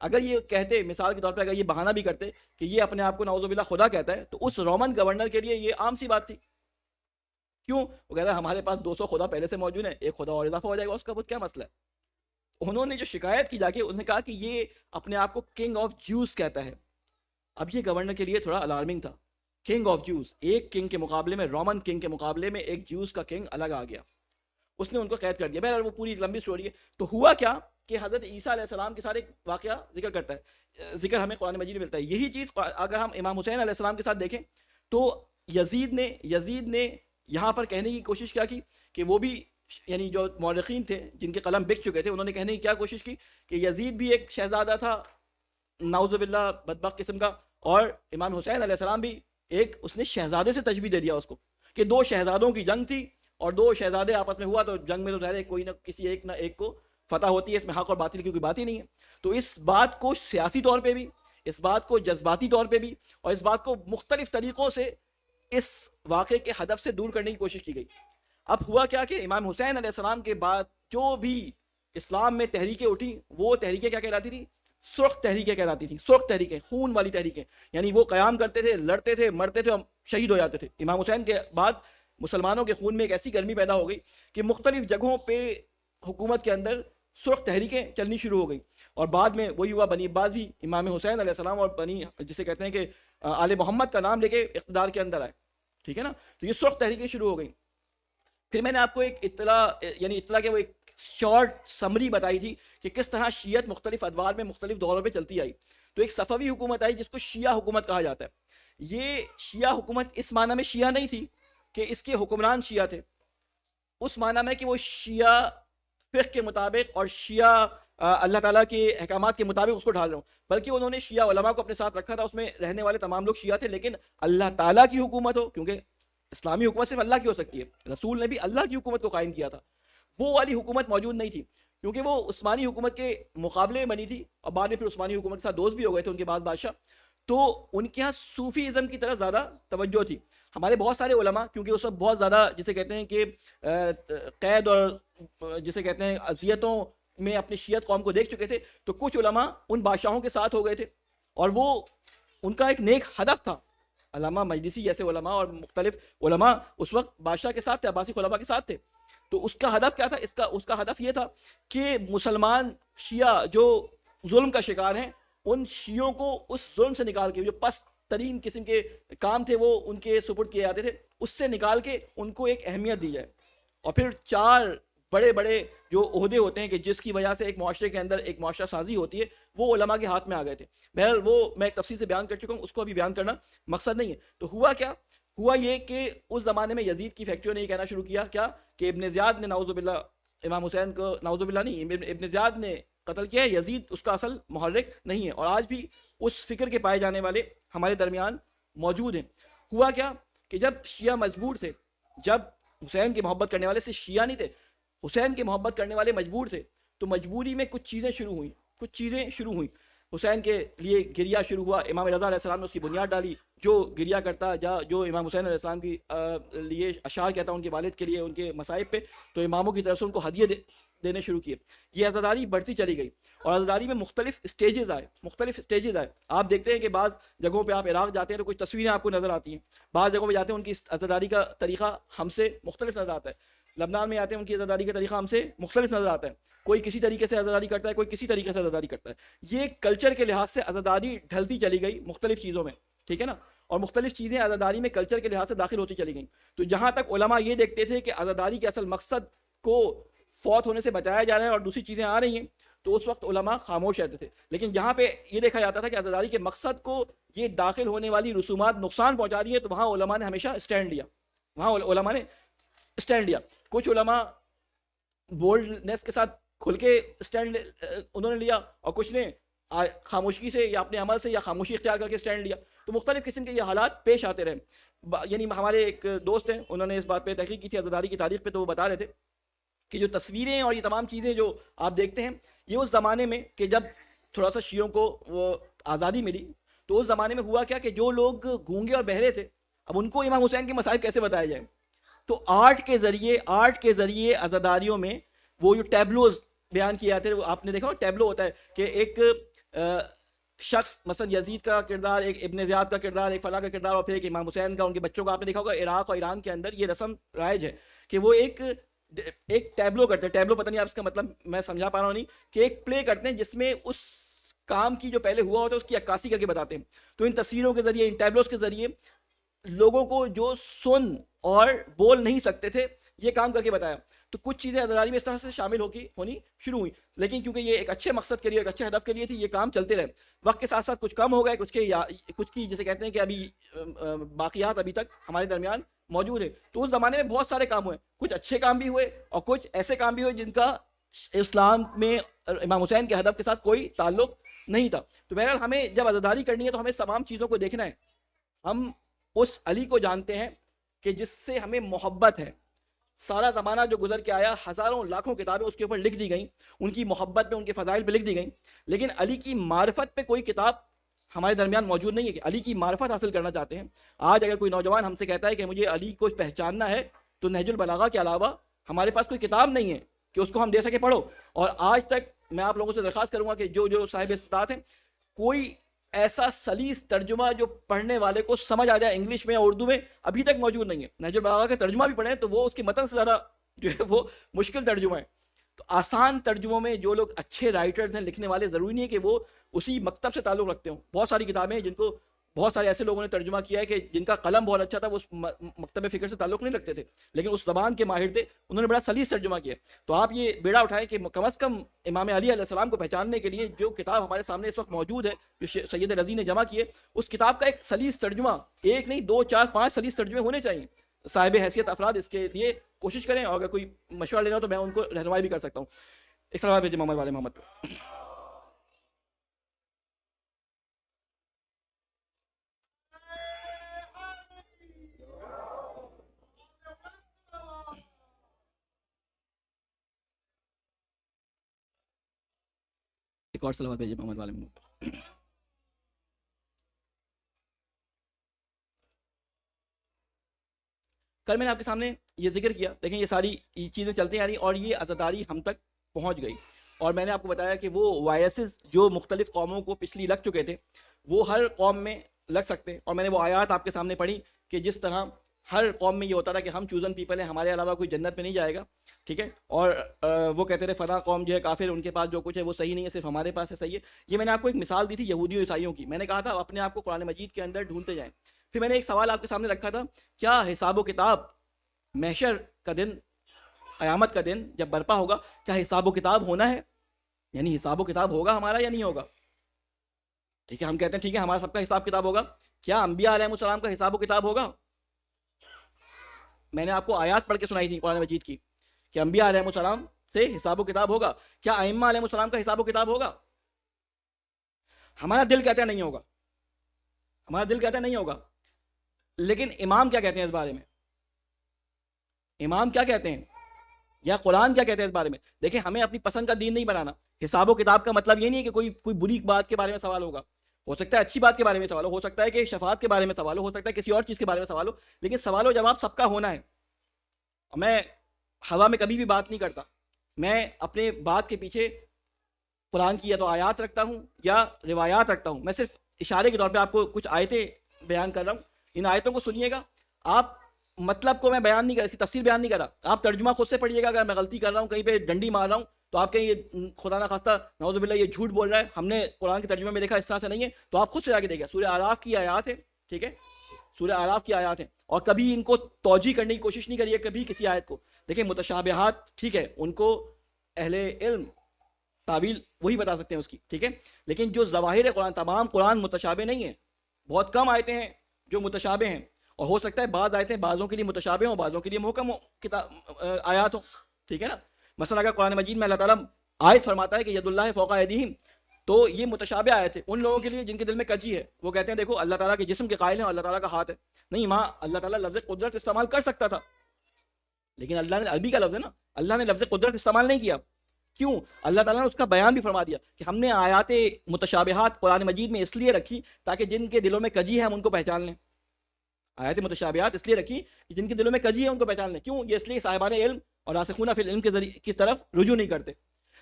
اگر یہ کہتے، مثال کے طور پہ اگر یہ بہانہ بھی کرتے کہ یہ اپنے آپ کو نعوذ باللہ خدا کہتا ہے، تو اس رومن گورنر کے لیے یہ عام سی بات تھی۔ کیوں؟ وہ کہتا ہے ہمارے پاس 200 خدا پہلے سے موجود ہیں، ایک خدا اور اضافہ ہو جائے گا، اس کا کیا مسئلہ ہے؟ انہوں نے جو شکایت کی جا کے، انہوں نے کہا کہ یہ اپنے آپ کو کنگ آف جیوز کہتا ہے۔ اب یہ گورنر کے لیے تھوڑا الارمنگ تھا، کنگ آف جیوز، ایک کنگ کے مقابلے میں، رومن کنگ کے مقابلے میں ایک جیوز کا کنگ الگ آ گیا، اس نے ان کو قید کر دیا۔ بہرحال وہ پوری ایک لمبی سٹوری ہے۔ تو ہوا کیا کہ حضرت عیسیٰ علیہ السلام کے ساتھ ایک واقعہ ذکر کرتا ہے، ذکر ہمیں قرآن مجید میں ملتا ہے۔ یہی چیز اگر ہم امام حسین علیہ السلام کے ساتھ دیکھیں تو یزید نے یہاں پر کہنے کی کوشش کیا کی کہ وہ بھی، یعنی جو مورخین تھے جن کے قلم بک چکے تھے، انہوں نے کہنے کی کیا کوشش کی کہ یزید بھی ایک شہزادہ تھا نعوذ باللہ بدبخت قسم کا، اور امام حسین علیہ السلام بھی ایک، اس نے شہزادے سے تشبیہ دے دیا اس کو کہ دو شہزادوں کی جنگ تھی اور دو شہزادے آپس میں ہوا، تو جنگ میں تو ظاہر ہے کوئی نہ کسی ایک نہ ایک کو فتح ہوتی ہے، اس میں حق اور باطل کی کوئی بات ہی نہیں ہے۔ تو اس بات کو سیاسی طور پہ بھی، اس بات کو جذباتی طور پہ بھی، اور اس بات کو مختلف طریقوں سے اس واقعے کے ہدف سے دور کرنے کی کوشش کی گئی۔ اب ہوا کیا کہ امام حسین علیہ السلام کے بعد جو بھی اسلام میں تحریکیں اٹھی، وہ تحریکیں کیا کہلاتی تھی؟ سرخ تحریکیں کہلاتی تھیں، سرخ تحریکیں، خون والی تحریکیں، یعنی وہ قیام کرتے تھے، لڑتے تھے، مرتے تھے اور شہید ہو جاتے تھے۔ امام حسین کے بعد مسلمانوں کے خون میں ایک ایسی گرمی پیدا ہو گئی کہ مختلف جگہوں پہ حکومت کے اندر سرخ تحریکیں چلنی شروع ہو گئی، اور بعد میں وہی ہوا، بنی عباس بھی امام حسین علیہ السلام اور بنی، جسے کہتے ہیں کہ آل محمد کا نام لے کے اقتدار کے اندر آئے، ٹھیک ہے نا۔ تو یہ سرخ تحریکیں شروع ہو گئیں۔ پھر میں نے آپ کو ایک اطلاع کے وہ ایک شارٹ سمری بتائی تھی کہ کس طرح شیعت مختلف ادوار میں مختلف دوروں پہ چلتی آئی۔ تو ایک صفوی حکومت آئی جس کو شیعہ حکومت کہا جاتا ہے۔ یہ شیعہ حکومت اس معنی میں شیعہ نہیں تھی کہ اس کے حکمران شیعہ تھے، اس معنی میں کہ وہ شیعہ فقہ کے مطابق اور شیعہ اللہ تعالیٰ کے احکامات کے مطابق اس کو ڈھال رہا ہوں، بلکہ انہوں نے شیعہ علماء کو اپنے ساتھ رکھا تھا، اس میں رہنے والے تمام لوگ شیعہ تھے، لیکن اللہ تعالیٰ کی حکومت ہو، کیونکہ اسلامی حکومت صرف اللہ کی ہو سکتی ہے، رسول نے بھی اللہ کی حکومت کو قائم کیا تھا، وہ والی حکومت موجود نہیں تھی، کیونکہ وہ عثمانی حکومت کے مقابلے میں بنی تھی، اور بعد میں پھر عثمانی حکومت کے ساتھ دوست بھی ہو گئے تھے ان کے بعد بادشاہ، تو ان کے یہاں صوفی ازم کی طرف زیادہ توجہ تھی۔ ہمارے بہت سارے علماء کیونکہ اس وقت بہت زیادہ جسے کہتے ہیں کہ قید اور جسے کہتے ہیں اذیتوں میں اپنی شیعت قوم کو دیکھ چکے تھے، تو کچھ علماء ان بادشاہوں کے ساتھ ہو گئے تھے، اور وہ ان کا ایک نیک ہدف تھا۔ علامہ مجلسی جیسے علماء اور مختلف علماء اس وقت بادشاہ کے ساتھ تھے، عباسی خلفاء کے ساتھ تھے، تو اس کا ہدف کیا تھا؟ اس کا ہدف یہ تھا کہ مسلمان شیعہ جو ظلم کا شکار ہیں، ان شیعوں کو اس ظلم سے نکال کے، جو پست ترین قسم کے کام تھے وہ ان کے سپرد کیے جاتے تھے، اس سے نکال کے ان کو ایک اہمیت دی جائے، اور پھر 4 بڑے بڑے جو عہدے ہوتے ہیں کہ جس کی وجہ سے ایک معاشرے کے اندر ایک معاشرہ سازی ہوتی ہے، وہ علماء کے ہاتھ میں آ گئے تھے۔ بہرحال وہ میں ایک تفصیل سے بیان کر چکا ہوں، اس کو ابھی بیان کرنا مقصد نہیں ہے۔ تو ہوا کیا؟ ہوا یہ کہ اس زمانے میں یزید کی فیکٹریوں نے یہ کہنا شروع کیا کیا کہ ابن زیاد نے نعوذ باللہ امام حسین کو، نعوذ باللہ نہیں، ابن زیاد نے قتل کیا ہے، یزید اس کا اصل محرک نہیں ہے، اور آج بھی اس فکر کے پائے جانے والے ہمارے درمیان موجود ہیں۔ ہوا کیا کہ جب شیعہ مجبور تھے، جب حسین کی محبت کرنے والے سے شیعہ نہیں تھے، حسین کی محبت کرنے والے مجبور تھے، تو مجبوری میں کچھ چیزیں شروع ہوئیں، حسین کے لیے گریہ شروع ہوا، امام رضا علیہ السلام نے اس کی بنیاد ڈالی، جو گریہ کرتا جو امام حسین علیہ السلام کی لیے اشعار کہتا ان کے والد کے لیے ان کے مصائب پہ، تو اماموں کی طرف سے ان کو ہدیے دینے شروع کیے۔ یہ عزاداری بڑھتی چلی گئی، اور عزاداری میں مختلف سٹیجز آئے۔ آپ دیکھتے ہیں کہ بعض جگہوں پہ آپ عراق جاتے ہیں تو کچھ تصویریں آپ کو نظر آتی ہیں، بعض جگہوں پہ جاتے ہیں ان کی عزاداری کا طریقہ ہم سے مختلف نظر آتا ہے، لبنان میں آتے ہیں ان کی عزاداری کا طریقہ ہم سے مختلف نظر آتا ہے، کوئی کسی طریقے سے عزاداری کرتا ہے، کوئی کسی طریقے سے عزاداری کرتا ہے۔ یہ کلچر کے لحاظ سے عزاداری ڈھلتی چلی گئی مختلف چیزوں میں، ٹھیک ہے نا. اور مختلف چیزیں عزاداری میں کلچر کے لحاظ سے داخل ہوتی چلی گئیں. تو جہاں تک علماء یہ دیکھتے تھے کہ عزاداری کے اصل مقصد کو فوت ہونے سے بچایا جا رہا ہے اور دوسری چیزیں آ رہی ہیں, تو اس وقت علماء خاموش رہتے تھے. لیکن جہاں پہ یہ دیکھا جاتا تھا کہ عزاداری کے مقصد کو یہ داخل ہونے والی رسومات نقصان پہنچا رہی ہے, تو وہاں علماء نے ہمیشہ اسٹینڈ لیا, وہاں علماء نے اسٹینڈ لیا. کچھ علماء بولڈنیس کے ساتھ کھل کے اسٹینڈ انہوں نے لیا, اور کچھ نے خاموشی سے یا اپنے عمل سے یا خاموشی اختیار کر کے اسٹینڈ لیا. تو مختلف قسم کے یہ حالات پیش آتے رہے. یعنی ہمارے ایک دوست ہیں, انہوں نے اس بات پہ تحقیق کی تھی عزاداری کی تاریخ پہ, تو وہ بتا رہے تھے کہ جو تصویریں اور یہ تمام چیزیں جو آپ دیکھتے ہیں, یہ اس زمانے میں کہ جب تھوڑا سا شیعوں کو وہ آزادی ملی, تو اس زمانے میں ہوا کیا کہ جو لوگ گونگے اور بہرے تھے, اب ان کو امام حسین کے مسائل کیسے بتائے جائیں. تو آرٹ کے ذریعے عزاداریوں میں وہ جو ٹیبلوز بیان کیے جاتے ہیں, وہ آپ نے دیکھا ٹیبلو ہوتا ہے کہ ایک شخص مثلا یزید کا کردار, ایک ابن زیاد کا کردار, ایک فلاں کا کردار, اور پھر ایک امام حسین کا, ان کے بچوں کا. آپ نے دیکھا ہوگا عراق اور ایران کے اندر یہ رسم رائج ہے کہ وہ ایک ٹیبلو کرتے ہیں. ٹیبلو پتہ نہیں آپ اس کا مطلب میں سمجھا پا رہا ہوں نہیں, کہ ایک پلے کرتے ہیں جس میں اس کام کی جو پہلے ہوا ہوتا ہے اس کی عکاسی کر کے بتاتے ہیں. تو ان تصویروں کے ذریعے, ان ٹیبلوز کے ذریعے لوگوں کو جو سن اور بول نہیں سکتے تھے یہ کام کر کے بتایا. تو کچھ چیزیں عزاداری میں اس طرح سے شامل ہونی شروع ہوئی, لیکن کیونکہ یہ ایک اچھے مقصد کے لیے, ایک اچھے ہدف کے لیے تھی, یہ کام چلتے رہے. وقت کے ساتھ ساتھ کچھ کم ہو گئے, کچھ کی جسے کہتے ہیں کہ ابھی باقیات ابھی تک ہمارے درمیان موجود ہے. تو اس زمانے میں بہت سارے کام ہوئے, کچھ اچھے کام بھی ہوئے اور کچھ ایسے کام بھی ہوئے جن کا اسلام میں امام حسین کے ہدف کے ساتھ کوئی تعلق نہیں تھا. تو بہرحال ہمیں جب عزاداری کرنی ہے تو ہمیں تمام چیزوں کو دیکھنا ہے. ہم اس علی کو جانتے ہیں کہ جس سے ہمیں محبت ہے. سارا زمانہ جو گزر کے آیا, ہزاروں لاکھوں کتابیں اس کے اوپر لکھ دی گئیں, ان کی محبت پہ, ان کے فضائل پہ لکھ دی گئیں, لیکن علی کی معرفت پہ کوئی کتاب ہمارے درمیان موجود نہیں ہے کہ علی کی معرفت حاصل کرنا چاہتے ہیں. آج اگر کوئی نوجوان ہم سے کہتا ہے کہ مجھے علی کو پہچاننا ہے, تو نہج البلاغہ کے علاوہ ہمارے پاس کوئی کتاب نہیں ہے کہ اس کو ہم دے سکے پڑھو. اور آج تک میں آپ لوگوں سے درخواست کروں گا کہ جو صاحب استطاعت ہیں, کوئی ایسا سلیس ترجمہ جو پڑھنے والے کو سمجھ آ جائے انگلش میں یا اردو میں, ابھی تک موجود نہیں ہے. نہج البلاغہ کا ترجمہ بھی پڑھیں تو وہ اس کے متن سے زیادہ جو ہے وہ مشکل ترجمہ ہے. تو آسان ترجموں میں جو لوگ اچھے رائٹرز ہیں, لکھنے والے, ضروری نہیں ہے کہ وہ اسی مکتب سے تعلق رکھتے ہوں. بہت ساری کتابیں ہیں جن کو بہت سارے ایسے لوگوں نے ترجمہ کیا ہے کہ جن کا قلم بہت اچھا تھا, وہ اس مکتب فکر سے تعلق نہیں رکھتے تھے, لیکن اس زبان کے ماہر تھے, انہوں نے بڑا سلیس ترجمہ کیا. تو آپ یہ بیڑا اٹھائیں کہ کم از کم امام علی علیہ السلام کو پہچاننے کے لیے جو کتاب ہمارے سامنے اس وقت موجود ہے, جو سید رضی نے جمع کی ہے, اس کتاب کا ایک سلیس ترجمہ, ایک نہیں 2 4 5 سلیس ترجمے ہونے چاہیے. صاحب حیثیت افراد اس کے لیے کوشش کریں, اور اگر کوئی مشورہ لینا ہو تو میں ان کو رہنمائی بھی کر سکتا ہوں. اس طرح بھیجے محمد والے محمد پہ. ایک اور سلوات بھیجیے محمد والے محمد. کل میں نے آپ کے سامنے یہ ذکر کیا, دیکھیں یہ ساری چیزیں چلتی آ رہی اور یہ عزاداری ہم تک پہنچ گئی. اور میں نے آپ کو بتایا کہ وہ وائرسز جو مختلف قوموں کو پچھلی لگ چکے تھے وہ ہر قوم میں لگ سکتے ہیں. اور میں نے وہ آیات آپ کے سامنے پڑھی کہ جس طرح ہر قوم میں یہ ہوتا تھا کہ ہم چوزن پیپل ہیں, ہمارے علاوہ کوئی جنت میں نہیں جائے گا, ٹھیک ہے, اور وہ کہتے تھے فلاں قوم جو ہے کافر, ان کے پاس جو کچھ ہے وہ صحیح نہیں ہے, صرف ہمارے پاس ہے صحیح ہے. یہ میں نے آپ کو ایک مثال دی تھی یہودیوں عیسائیوں کی. میں نے کہا تھا اپنے آپ کو قرآن مجید کے اندر ڈھونڈتے جائیں. پھر میں نے ایک سوال آپ کے سامنے رکھا تھا, کیا حساب و کتاب محشر کا دن, قیامت کا دن جب برپا ہوگا, کیا حساب و کتاب ہونا ہے, یعنی حساب و کتاب ہوگا ہمارا یا نہیں ہوگا؟ ٹھیک ہے, ہم کہتے ہیں ٹھیک ہے ہمارا سب کا حساب کتاب ہوگا. کیا انبیاء علیہ السلام کا حساب و کتاب ہوگا؟ میں نے آپ کو آیات پڑھ کے سنائی تھی قرآن مجید کی کہ انبیاء علیہ السلام سے حساب و کتاب ہوگا. کیا ائمہ علیہ السلام کا حساب و کتاب ہوگا؟ ہمارا دل کہتا ہے نہیں ہوگا, ہمارا دل کہتا ہے نہیں ہوگا. لیکن امام کیا کہتے ہیں اس بارے میں؟ امام کیا کہتے ہیں یا قرآن کیا کہتے ہیں اس بارے میں؟ دیکھیں ہمیں اپنی پسند کا دین نہیں بنانا. حساب و کتاب کا مطلب یہ نہیں ہے کہ کوئی بری بات کے بارے میں سوال ہوگا. ہو سکتا ہے اچھی بات کے بارے میں سوال ہو سکتا ہے کہ شفاعت کے بارے میں سوال ہو سکتا ہے کسی اور چیز کے بارے میں سوال ہو, لیکن سوال و جواب سب کا ہونا ہے. میں ہوا میں کبھی بھی بات نہیں کرتا, میں اپنے بات کے پیچھے قرآن کی یا تو آیات رکھتا ہوں یا روایات رکھتا ہوں. میں صرف اشارے کے طور پہ آپ کو کچھ آیتیں بیان کر رہا ہوں, ان آیتوں کو سنیے گا. آپ مطلب کو میں بیان نہیں کر رہا, اس کی تفسیر بیان نہیں کر رہا, آپ ترجمہ خود سے پڑھیے گا. اگر میں غلطی کر رہا ہوں, کہیں پہ ڈنڈی مار رہا ہوں, تو آپ کہیں یہ خدا نخواستہ نعوذ باللہ یہ جھوٹ بول رہا ہے, ہم نے قرآن کے ترجمے میں دیکھا اس طرح سے نہیں ہے, تو آپ خود سے جا کے دیکھیں. سورہ اعراف کی آیات ہے, ٹھیک ہے، سورہ اعراف کی آیات ہیں، اور کبھی ان کو توجیہ کرنے کی کوشش نہیں کری ہے کبھی کسی آیت کو. دیکھیں متشابہات ٹھیک ہے ان کو اہل علم تعویل وہی بتا سکتے ہیں اس کی، ٹھیک ہے، لیکن جو ظواہر قرآن، تمام قرآن متشابہ نہیں ہے، بہت کم آیتیں ہیں جو متشابہ ہیں، اور ہو سکتا ہے بعض آیتیں بعضوں کے لیے متشابہ ہوں، بعضوں کے لیے محکم آیات ہوں، ٹھیک ہے نا. مثلا اگر قرآن مجید میں اللہ تعالیٰ آیت فرماتا ہے کہ ید اللہ فوق ایدیہم، تو یہ متشابہ آیت ہے ان لوگوں کے لیے جن کے دل میں کجی ہے، وہ کہتے ہیں دیکھو اللہ تعالیٰ کے جسم کے قائل ہیں اور اللہ تعالیٰ کا ہاتھ ہے. نہیں، وہاں اللہ تعالیٰ لفظ قدرت استعمال کر سکتا تھا، لیکن اللہ نے، عربی کا لفظ ہے نا، اللہ نے لفظ قدرت استعمال نہیں کیا. کیوں؟ اللہ تعالیٰ نے اس کا بیان بھی فرما دیا کہ ہم نے آیات متشابہات قرآن مجید میں اس لیے رکھی تاکہ جن کے دلوں میں کجی ہے ہم ان کو پہچان لیں. آیات متشابہات اس لیے رکھی کہ جن کے دلوں میں کجی ہے ان کو پہچان لیں. کیوں؟ یہ اس لیے صاحبان علم اور راسخون فی العلم کے ذریعے کی طرف رجوع نہیں کرتے.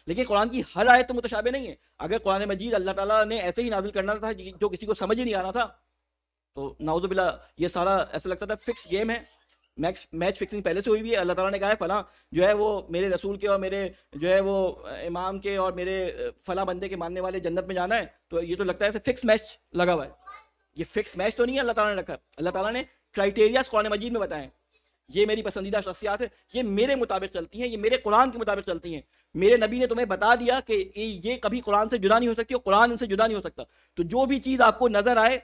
لیکن قرآن کی ہر آیت تو متشابہ نہیں ہے. اگر قرآن مجید اللہ تعالیٰ نے ایسے ہی نازل کرنا تھا جو کسی کو سمجھ ہی نہیں آنا تھا تو نعوذ باللہ یہ سارا ایسا لگتا تھا فکس گیم ہے، میچ فکسنگ پہلے سے ہوئی ہوئی ہے. اللہ تعالیٰ نے کہا ہے فلاں جو ہے وہ میرے رسول کے اور میرے جو ہے وہ امام کے اور میرے فلاں بندے کے ماننے والے جنت میں جانا ہے، تو یہ تو لگتا ہے ایسے فکس میچ لگا ہوا ہے. یہ فکس میچ تو نہیں ہے اللہ تعالیٰ نے رکھا. اللہ تعالیٰ نے کرائٹیریاز قرآن مجید میں بتائے ہیں، یہ میری پسندیدہ شخصیات ہے، یہ میرے مطابق چلتی ہیں، یہ میرے قرآن کے مطابق چلتی ہیں. میرے نبی نے تمہیں بتا دیا کہ یہ کبھی قرآن سے جدا نہیں ہو سکتی اور قرآن ان سے جدا نہیں ہو سکتا. تو جو بھی چیز آپ کو نظر آئے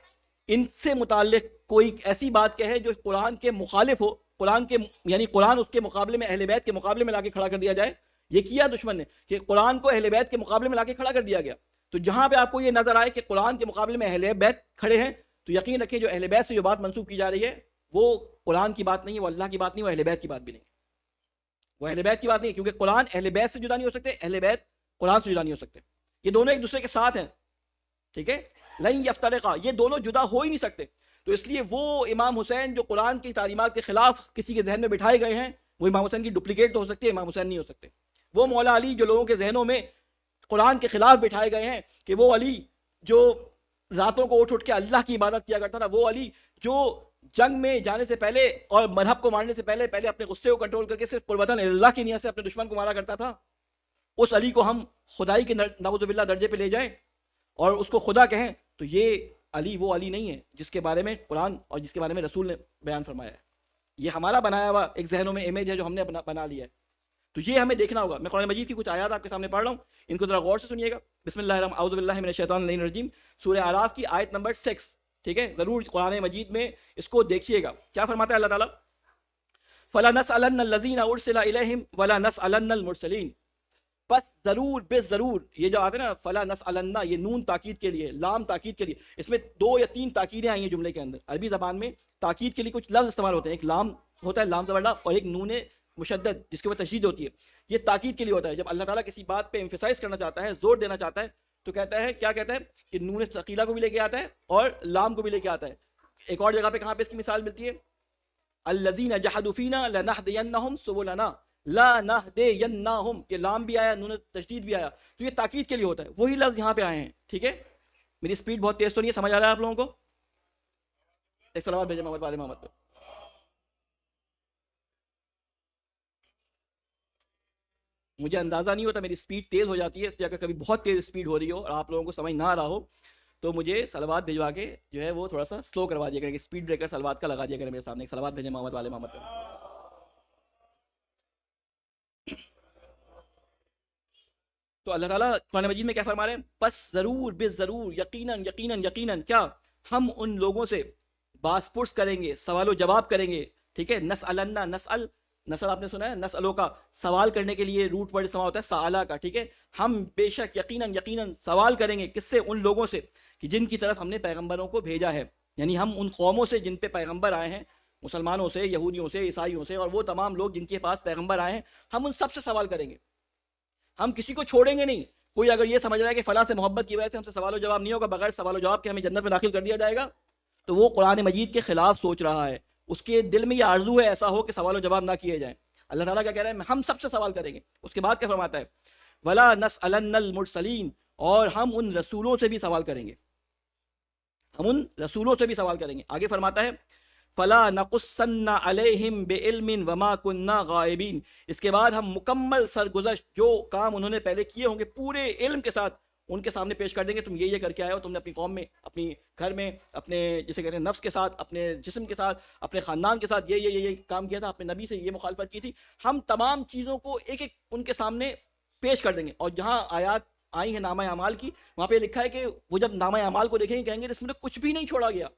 ان سے متعلق کوئی ایسی بات کہے جو قرآن کے مخالف ہو، قرآن کے یعنی قرآن اس کے مقابلے میں اہل بیت کے مقابلے میں لا کے کھڑا کر دیا جائے، یہ کیا دشمن نے کہ قرآن کو اہل بیت کے مقابلے میں لا کے کھڑا کر دیا گیا. تو جہاں پہ آپ کو یہ نظر آئے کہ قرآن کے مقابلے میں اہل بیت کھڑے ہیں تو یقین رکھیں جو اہل بیت سے جو بات منسوب کی جا رہی ہے وہ قرآن کی بات نہیں ہے، وہ اللہ کی بات نہیں، وہ اہل بیت کی بات بھی نہیں، وہ اہل بیت کی بات نہیں، کیونکہ قرآن اہل بیت سے جدا نہیں ہو سکتے، اہل بیت قرآن سے جدا نہیں ہو سکتے. یہ دونوں ایک دوسرے کے ساتھ ہیں، ٹھیک ہے، لن یفترقا، یہ دونوں جدا ہو ہی نہیں سکتے. تو اس لیے وہ امام حسین جو قرآن کی تعلیمات کے خلاف کسی کے ذہن میں بٹھائے گئے ہیں وہ امام حسین کی ڈپلیکیٹ تو ہو سکتی ہے، امام حسین نہیں ہو سکتے. وہ مولا علی جو لوگوں کے ذہنوں میں قرآن کے خلاف بٹھائے گئے ہیں کہ وہ علی جو راتوں کو اٹھ کے اللہ کی عبادت کیا کرتا تھا، وہ علی جو جنگ میں جانے سے پہلے اور مذہب کو مارنے سے پہلے اپنے غصے کو کنٹرول کر کے صرف قربتاً اللہ کی نیت سے اپنے دشمن کو مارا کرتا تھا، اس علی کو ہم خدائی کے نعوذ باللہ درجے پہ لے جائیں اور اس کو خدا کہیں، تو یہ علی وہ علی نہیں ہے جس کے بارے میں قرآن اور جس کے بارے میں رسول نے بیان فرمایا ہے. یہ ہمارا بنایا ہوا ایک ذہنوں میں امیج ہے جو ہم نے بنا لیا ہے. تو یہ ہمیں دیکھنا ہوگا. میں قرآن مجید کی کچھ آیات آپ کے سامنے پڑھ رہا ہوں، ان کو ذرا غور سے سنیے گا. بسم اللہ الرحمن اعوذ باللہ من الشیطان الرجیم، سورہ اعراف کی آیت نمبر 6، ٹھیک ہے، ضرور قرآن مجید میں اس کو دیکھیے گا. کیا فرماتا ہے اللہ تعالیٰ؟ فَلَنَسْأَلَنَّ الَّذِينَ أُرْسِلَ إِلَيْهِمْ وَلَنَسْأَلَنَّ الْمُرْسَلِينَ، بس ضرور بے ضرور، یہ جو آتے ہیں نا فلا نسألن، یہ نون تاکید کے لیے، لام تاکید کے لیے، اس میں 2 یا 3 تاکیدیں آئی ہیں جملے کے اندر. عربی زبان میں تاکید کے لیے کچھ لفظ استعمال ہوتے ہیں، ایک لام ہوتا ہے، لام زبر لا، اور ایک نون مشدد جس کے اوپر تشدید ہوتی ہے. یہ تاکید کے لیے ہوتا ہے. جب اللہ تعالیٰ کسی بات پہ ایمفیسائز کرنا چاہتا ہے، زور دینا چاہتا ہے، تو کہتا ہے، کیا کہتا ہے کہ نون ثقیلہ کو بھی لے کے آتا ہے اور لام کو بھی لے کے آتا ہے. ایک اور جگہ پہ کہاں پہ اس کی مثال ملتی ہے؟ الذین جحدوا فینا لنہدینہم سبلنا، لا نہدینہم، کہ لام بھی آیا، نون تشدید بھی آیا، تو یہ تاکید کے لیے ہوتا ہے. وہی لفظ یہاں پہ آئے ہیں. ٹھیک ہے، میری سپیڈ بہت تیز تو نہیں ہے، سمجھ آ رہا ہے آپ لوگوں کو؟ ایک صلوات بھیجیں محمد والے محمد پہ. مجھے اندازہ نہیں ہوتا، میری سپیڈ تیز ہو جاتی ہے، اس لیے اگر کبھی بہت تیز سپیڈ ہو رہی ہو اور آپ لوگوں کو سمجھ نہ آ رہا ہو تو مجھے صلوات بھجوا کے جو ہے وہ تھوڑا سا سلو کروا دیا کریں، سپیڈ بریکر صلوات کا لگا دیا کریں میرے سامنے. ایک صلوات بھیجیں محمد والے محمد پہ. تو اللہ تعالیٰ قرآن مجید میں کیا فرما رہے ہیں؟ پس ضرور بے ضرور، یقیناً یقیناً یقیناً، کیا ہم ان لوگوں سے باس پرس کریں گے، سوال و جواب کریں گے. ٹھیک ہے، نسألنا، نسل آپ نے سنا ہے، نسألوں کا سوال کرنے کے لیے روٹ ورڈ استعمال ہوتا ہے سآلا کا. ٹھیک ہے، ہم بے شک یقیناً یقیناً سوال کریں گے. کس سے؟ ان لوگوں سے کہ جن کی طرف ہم نے پیغمبروں کو بھیجا ہے. یعنی ہم ان قوموں سے جن پہ پیغمبر آئے ہیں، مسلمانوں سے، یہودیوں سے، عیسائیوں سے، اور وہ تمام لوگ جن کے پاس پیغمبر آئے ہیں، ہم ان سب سے سوال کریں گے. ہم کسی کو چھوڑیں گے نہیں. کوئی اگر یہ سمجھ رہا ہے کہ فلاں سے محبت کی وجہ سے ہم سے سوال و جواب نہیں ہوگا، بغیر سوال و جواب کے ہمیں جنت میں داخل کر دیا جائے گا، تو وہ قرآن مجید کے خلاف سوچ رہا ہے. اس کے دل میں یہ آرزو ہے ایسا ہو کہ سوال و جواب نہ کیے جائیں. اللہ تعالیٰ کیا کہہ رہا ہے؟ ہم سب سے سوال کریں گے. اس کے بعد کیا فرماتا ہے؟ وَلَا نَسْأَلَنَّ الْمُرْسَلِينَ، اور ہم ان رسولوں سے بھی سوال کریں گے. ہم ان رسولوں سے بھی سوال کریں گے. آگے فرماتا ہے فَلَا نَقُصَّنَّ عَلَيْهِمْ بِعِلْمٍ وَمَا كُنَّا غَائِبِينَ. اس کے بعد ہم مکمل سرگزشت جو کام انہوں نے پہلے کیے ہوں گے پورے علم کے ساتھ ان کے سامنے پیش کر دیں گے تم یہ کر کے آئے ہو, تم نے اپنی قوم میں, اپنی گھر میں, اپنے جسے کہتے ہیں نفس کے ساتھ, اپنے جسم کے ساتھ, اپنے خاندان کے ساتھ یہ کام کیا تھا, اپنے نبی سے یہ مخالفت کی تھی. ہم تمام چیزوں کو ایک ایک ان کے سامنے پیش کر دیں گے. اور جہاں آیات آئی ہیں نامہ اعمال کی, وہاں پہ لکھا ہے کہ وہ جب نامہ اعمال کو دیکھیں گے کہیں گے اس میں تو کچھ بھی نہیں چھوڑا گیا,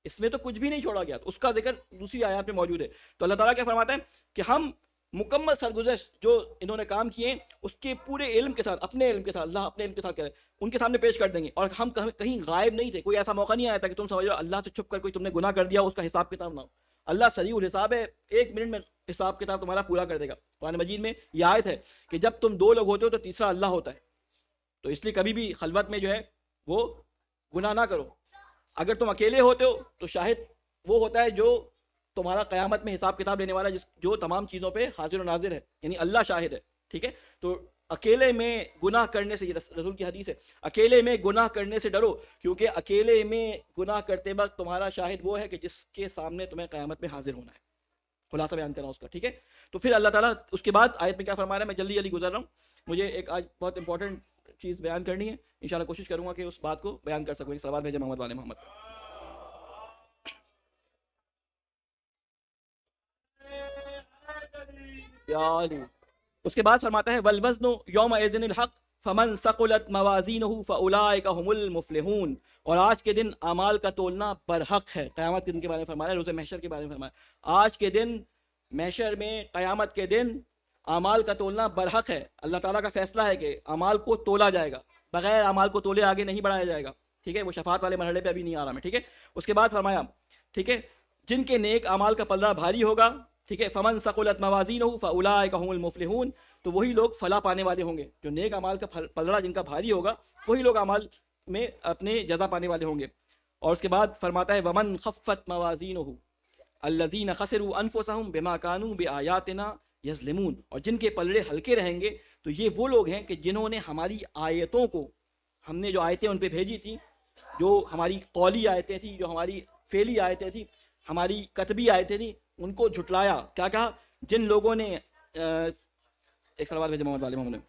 اس میں تو کچھ بھی نہیں چھوڑا گیا. تو اس کا ذکر دوسری آیات میں موجود ہے. تو اللہ تعالیٰ کیا فرماتا ہے کہ ہم مکمل سرگزشت جو انہوں نے کام کیے ہیں اس کے پورے علم کے ساتھ, اپنے علم کے ساتھ, اللہ اپنے علم کے ساتھ کہہ رہے ہیں, ان کے سامنے پیش کر دیں گے. اور ہم کہیں غائب نہیں تھے, کوئی ایسا موقع نہیں آیا تھا کہ تم سمجھ رہے ہو اللہ سے چھپ کر کوئی تم نے گناہ کر دیا, اس کا حساب کتاب نہ ہو. اللہ سریع الحساب ہے, 1 منٹ میں حساب کتاب تمہارا پورا کر دے گا. قرآن مجید میں یہ آیت ہے کہ جب تم 2 لوگ ہوتے ہو تو تیسرا اللہ ہوتا ہے. تو اس لیے کبھی بھی خلوت میں جو ہے وہ گناہ نہ کرو. اگر تم اکیلے ہوتے ہو تو شاہد وہ ہوتا ہے جو تمہارا قیامت میں حساب کتاب لینے والا, جو تمام چیزوں پہ حاضر و ناظر ہے, یعنی اللہ شاہد ہے. ٹھیک ہے, تو اکیلے میں گناہ کرنے سے, یہ رسول کی حدیث ہے, اکیلے میں گناہ کرنے سے ڈرو, کیونکہ اکیلے میں گناہ کرتے وقت تمہارا شاہد وہ ہے کہ جس کے سامنے تمہیں قیامت میں حاضر ہونا ہے. خلاصہ بیان کرنا اس کا. ٹھیک ہے, تو پھر اللہ تعالیٰ اس کے بعد آیت میں کیا فرما رہا ہے, میں جلدی جلدی گزر رہا ہوں, مجھے ایک آج بہت امپورٹنٹ چیز بیان کرنی ہے, انشاءاللہ کوشش کروں گا کہ اس بات کو بیان کر سکوں. صلوات بھیجیں محمد والے محمد. اس کے بعد فرماتا ہے والوزن یومئذ الحق فمن ثقلت موازینہ فاولئک هم المفلحون. اور آج کے دن اعمال کا تولنا برحق ہے. قیامت کے دن کے بارے میں فرمایا, روز محشر کے بارے میں فرمایا. آج کے دن محشر میں, قیامت کے دن اعمال کا تولنا برحق ہے. اللہ تعالیٰ کا فیصلہ ہے کہ اعمال کو تولا جائے گا, بغیر اعمال کو تولے آگے نہیں بڑھایا جائے گا. ٹھیک ہے, وہ شفاعت والے مرحلے پہ ابھی نہیں آ رہا میں. ٹھیک ہے, اس کے بعد فرمایا, ٹھیک ہے, جن کے نیک اعمال کا پلڑا بھاری ہوگا, ٹھیک ہے, فمن ثقلت موازینہ فاولئک هم المفلحون, تو وہی لوگ فلاح پانے والے ہوں گے. جو نیک اعمال کا پلڑا جن کا بھاری ہوگا وہی لوگ اعمال میں اپنے جزا پانے والے ہوں گے. اور اس کے بعد فرماتا ہے ومن خفت موازینہ الذین خسروا انفسهم بما كانوا بآیاتنا یظلمون. اور جن کے پلڑے ہلکے رہیں گے تو یہ وہ لوگ ہیں کہ جنہوں نے ہماری آیتوں کو, ہم نے جو آیتیں ان پہ بھیجی تھیں, جو ہماری قولی آیتیں تھیں, جو ہماری فعلی آیتیں تھیں, ہماری کتبی آیتیں تھیں, ان کو جھٹلایا. کیا کہا, جن لوگوں نے ایک سوال بھیجے محمد والے محمد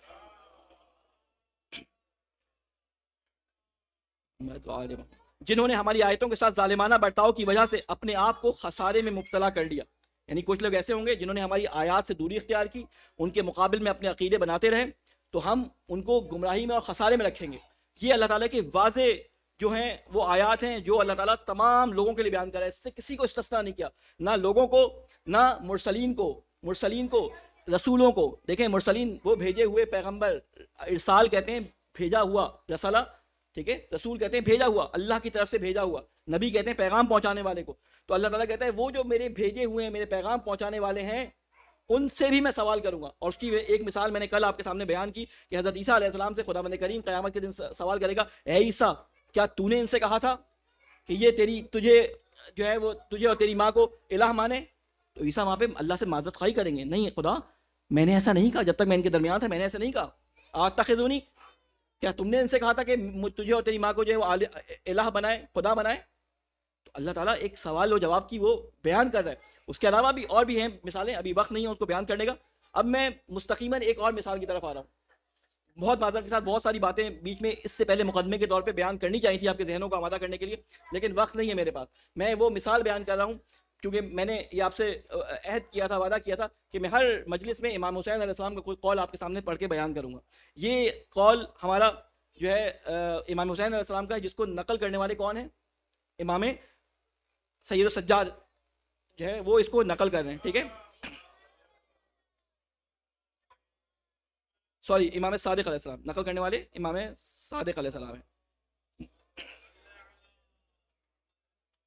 جنہوں نے ہماری آیتوں کے ساتھ ظالمانہ برتاؤ کی وجہ سے اپنے آپ کو خسارے میں مبتلا کر لیا. یعنی کچھ لوگ ایسے ہوں گے جنہوں نے ہماری آیات سے دوری اختیار کی, ان کے مقابل میں اپنے عقیدے بناتے رہے, تو ہم ان کو گمراہی میں اور خسارے میں رکھیں گے. یہ اللہ تعالیٰ کے واضح جو ہیں وہ آیات ہیں جو اللہ تعالیٰ تمام لوگوں کے لیے بیان کر رہا ہے, اس سے کسی کو استثناء نہیں کیا, نہ لوگوں کو, نہ مرسلین کو, رسولوں کو. دیکھیں مرسلین وہ بھیجے ہوئے پیغمبر, ارسال کہتے ہیں بھیجا ہوا, رسالہ, ٹھیک ہے, رسول کہتے ہیں بھیجا ہوا, اللہ کی طرف سے بھیجا ہوا, نبی کہتے ہیں پیغام پہنچانے والے کو. تو اللہ تعالیٰ کہتا ہے وہ جو میرے بھیجے ہوئے ہیں, میرے پیغام پہنچانے والے ہیں, ان سے بھی میں سوال کروں گا. اور اس کی ایک مثال میں نے کل آپ کے سامنے بیان کی کہ حضرت عیسیٰ علیہ السلام سے خداوند کریم قیامت کے دن سوال کرے گا, اے عیسیٰ کیا تو نے ان سے کہا تھا کہ یہ تجھے جو ہے وہ تجھے اور تیری ماں کو الہ مانے؟ تو عیسیٰ وہاں پہ اللہ سے معذرت خواہی کریں گے, نہیں خدا میں نے ایسا نہیں کہا, جب تک میں ان کے درمیان تھا میں نے ایسا نہیں کہا. اتخذونی, کیا تم نے ان سے کہا تھا کہ تجھے اور تیری ماں کو جو ہے وہ الہ بنائے, خدا بنائے؟ تو اللہ تعالیٰ ایک سوال و جواب کی وہ بیان کر رہا ہے. اس کے علاوہ بھی اور بھی ہیں مثالیں, ابھی وقت نہیں ہے اس کو بیان کرنے کا. اب میں مستقیماً ایک اور مثال کی طرف آ رہا ہوں. بہت معذرت کے ساتھ بہت ساری باتیں بیچ میں اس سے پہلے مقدمے کے طور پہ بیان کرنی چاہیے تھی آپ کے ذہنوں کو آمادہ کرنے کے لیے, لیکن وقت نہیں ہے میرے پاس. میں وہ مثال بیان کر رہا ہوں کیونکہ میں نے یہ آپ سے عہد کیا تھا, وعدہ کیا تھا کہ میں ہر مجلس میں امام حسین علیہ السلام کا کوئی قول آپ کے سامنے پڑھ کے بیان کروں گا. یہ قول ہمارا جو ہے امام حسین علیہ السلام کا ہے, جس کو نقل کرنے والے کون ہیں؟ امام سید السجاد جو ہے وہ اس کو نقل کر رہے ہیں. ٹھیک ہے, سوری امام صادق علیہ السلام, نقل کرنے والے امام صادق علیہ السلام ہیں.